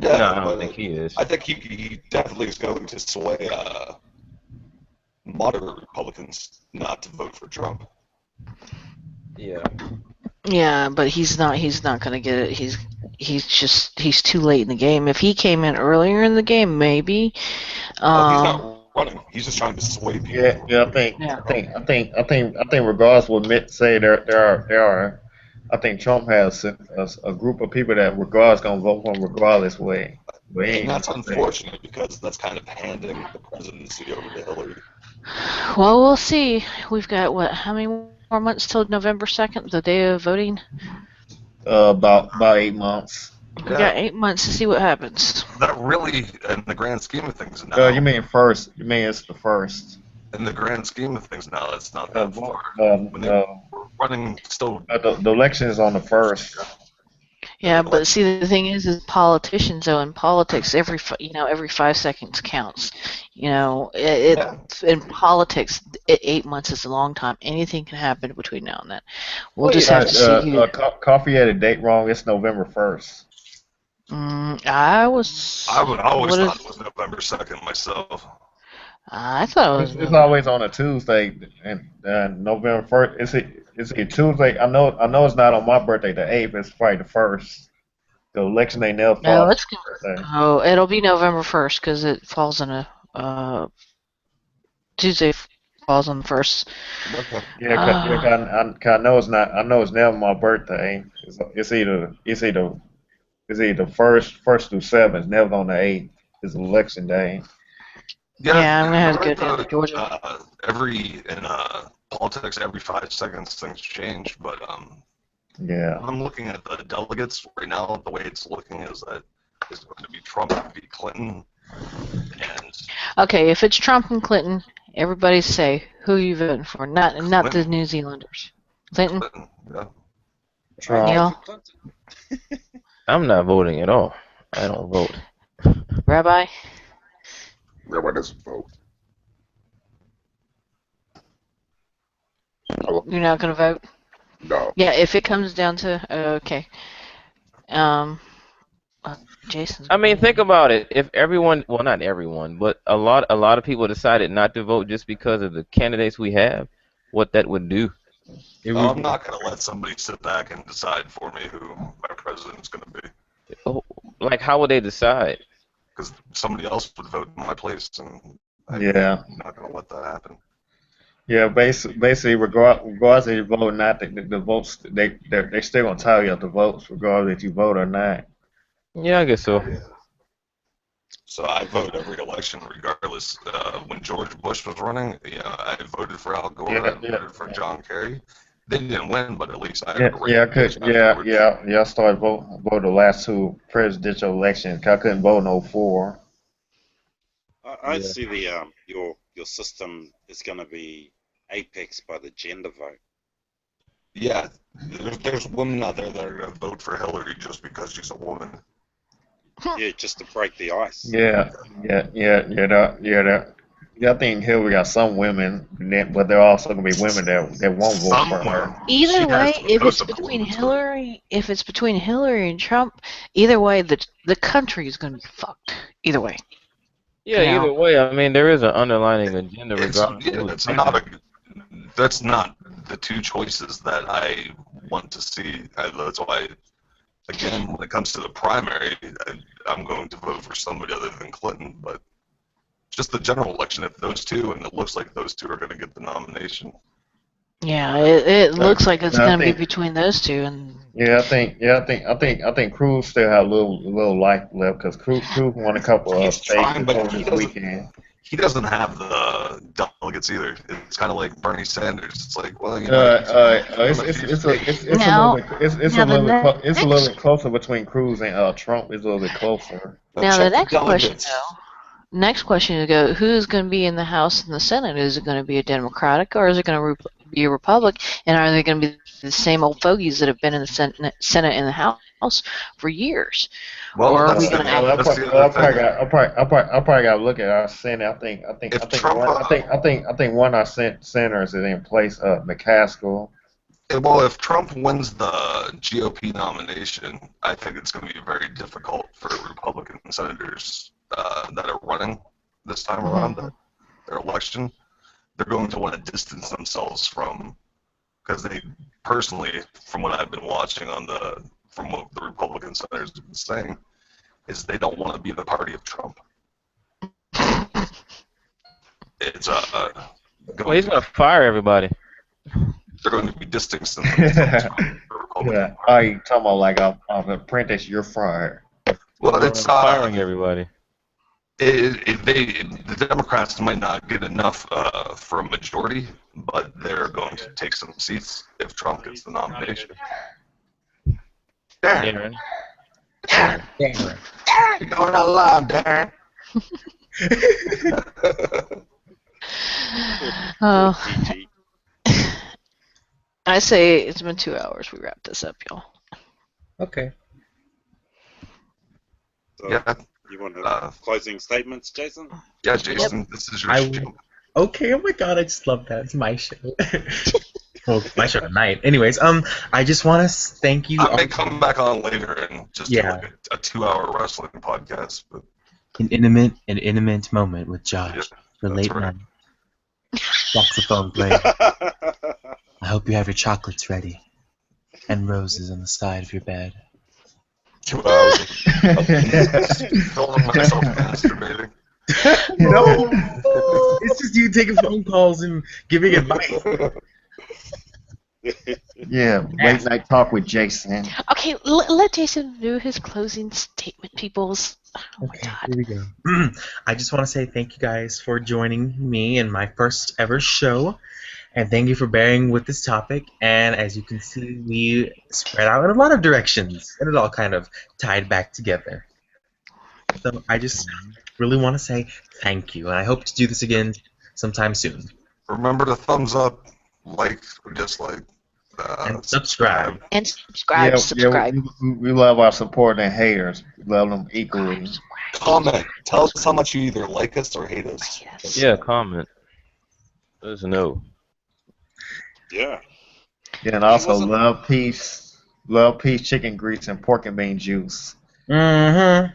Yeah, no, I don't think he is. I think he definitely is going to sway moderate Republicans not to vote for Trump. Yeah. Yeah, but he's not going to get it. He's too late in the game. If he came in earlier in the game, maybe. He's not running. He's just trying to sway people. I think regardless of what Mitt say, there are. I think Trump has a group of people that regardless gonna vote for him regardless way. And that's unfortunate because that's kind of handing the presidency over to Hillary. Well, we'll see. We've got how many more months till November 2nd, the day of voting? About 8 months. We got 8 months to see what happens. That really, in the grand scheme of things now. You mean first? You mean it's the first? In the grand scheme of things now, it's not that far. We're running still. The election is on the first. Yeah, but see, the thing is politicians, though, in politics, every 5 seconds counts. In politics, 8 months is a long time. Anything can happen between now and then. We'll just have to see. Coffee had a date wrong. It's November 1st. I always thought it was November 2nd myself. I thought it was. It's always on a Tuesday, and November 1st. Is it Tuesday? I know it's not on my birthday, the 8th. It's probably the 1st. The election day never falls. No, it'll be November 1st because it falls on a Tuesday. Falls on the 1st. Okay. I know it's not. I know it's never my birthday. It's either first through 7th. Never on the 8th. It's election day. Yeah, I'm gonna have to go to Georgia. In politics, every 5 seconds things change, but I'm looking at the delegates right now. The way it's looking is that it's going to be Trump v. Clinton. Okay, if it's Trump and Clinton, everybody say who you voting for, not the New Zealanders. Clinton. Yeah. Trump. Neil? I'm not voting at all. I don't vote. Rabbi? Rabbi doesn't vote. You're not going to vote? No. Yeah, if it comes down to okay. Jason. I mean, think about it. If everyone, well, not everyone, but a lot of people decided not to vote just because of the candidates we have, what that would do. I'm not going to let somebody sit back and decide for me who my president's going to be. Oh, like, how would they decide? Because somebody else would vote in my place, and Yeah. I'm not going to let that happen. Yeah, basically, regardless if you vote or not, the votes they still gonna tally up the votes regardless if you vote or not. Yeah, I guess so. So I vote every election regardless. When George Bush was running, I voted for Al Gore. Yeah, I voted for John Kerry. They didn't win, but at least I had yeah, a yeah. I great could, afterwards. yeah. I started vote the last two presidential elections. 'Cause I couldn't vote in '04. I see the your system is going to be apex by the gender vote. Yeah, there's women out there that are going to vote for Hillary just because she's a woman. Yeah, just to break the ice. Yeah. I think Hillary got some women, but there are also gonna be women that won't vote for her. Either way, if it's between Hillary and Trump, either way, the country is gonna be fucked. Either way. Yeah, either way, I mean, there is an underlying agenda regardless. That's not the two choices that I want to see. That's why, again, when it comes to the primary, I'm going to vote for somebody other than Clinton. But just the general election, if those two, and it looks like those two are going to get the nomination. Yeah, it looks like it's going to be between those two, and I think Cruz still has a little life left because Cruz won a couple of states before this weekend. He doesn't have the delegates either. It's kind of like Bernie Sanders. It's like, well, it's a little bit closer between Cruz and Trump. It's a little bit closer. Now the next question is who's going to be in the House and the Senate? Is it going to be a Democratic or is it going to be a Republican? And are they going to be the same old fogies that have been in the Senate and the House for years? Well, or are we going to I'll probably got to look at our Senate. I think one of our senators is in place of McCaskill. Well, if Trump wins the GOP nomination, I think it's going to be very difficult for Republican senators that are running this time around their election. They're going to want to distance themselves because they personally, from what I've been watching from what the Republican senators have been saying, is they don't want to be the party of Trump. It's well, he's going to fire everybody. They're going to be distancing themselves from the Republican Party. Are you talking about like an apprentice? You're fired. Well, it's firing everybody. The Democrats might not get enough for a majority, but they're going to take some seats if Trump gets the nomination. Darren. You're going out loud, Darren. I say it's been 2 hours. We wrap this up, y'all. Okay. So you want closing statements, Jason? Yeah, Jason, this is your show. Okay, oh my god, I just love that. It's my show. Well, my show tonight. Anyways, I just want to thank you. I may come back on later and just do like a 2-hour wrestling podcast. But an intimate moment with Josh for late night. Saxophone playing. I hope you have your chocolates ready and roses on the side of your bed. 2 hours of filming myself masturbating. No, it's just you taking phone calls and giving advice. Yeah, late night talk with Jason. Okay, let Jason do his closing statement, peoples. Oh my God. Here we go. I just want to say thank you guys for joining me in my first ever show, and thank you for bearing with this topic. And as you can see, we spread out in a lot of directions, and it all kind of tied back together. So I just really want to say thank you, and I hope to do this again sometime soon. Remember to thumbs up, like, or dislike. And subscribe. And subscribe. We love our support and haters. We love them equally. Comment. Tell us how much you either like us or hate us. Yes. Yeah, comment. Let us know. Yeah. Yeah, and also love, peace, chicken grease, and pork and bean juice. Mm-hmm.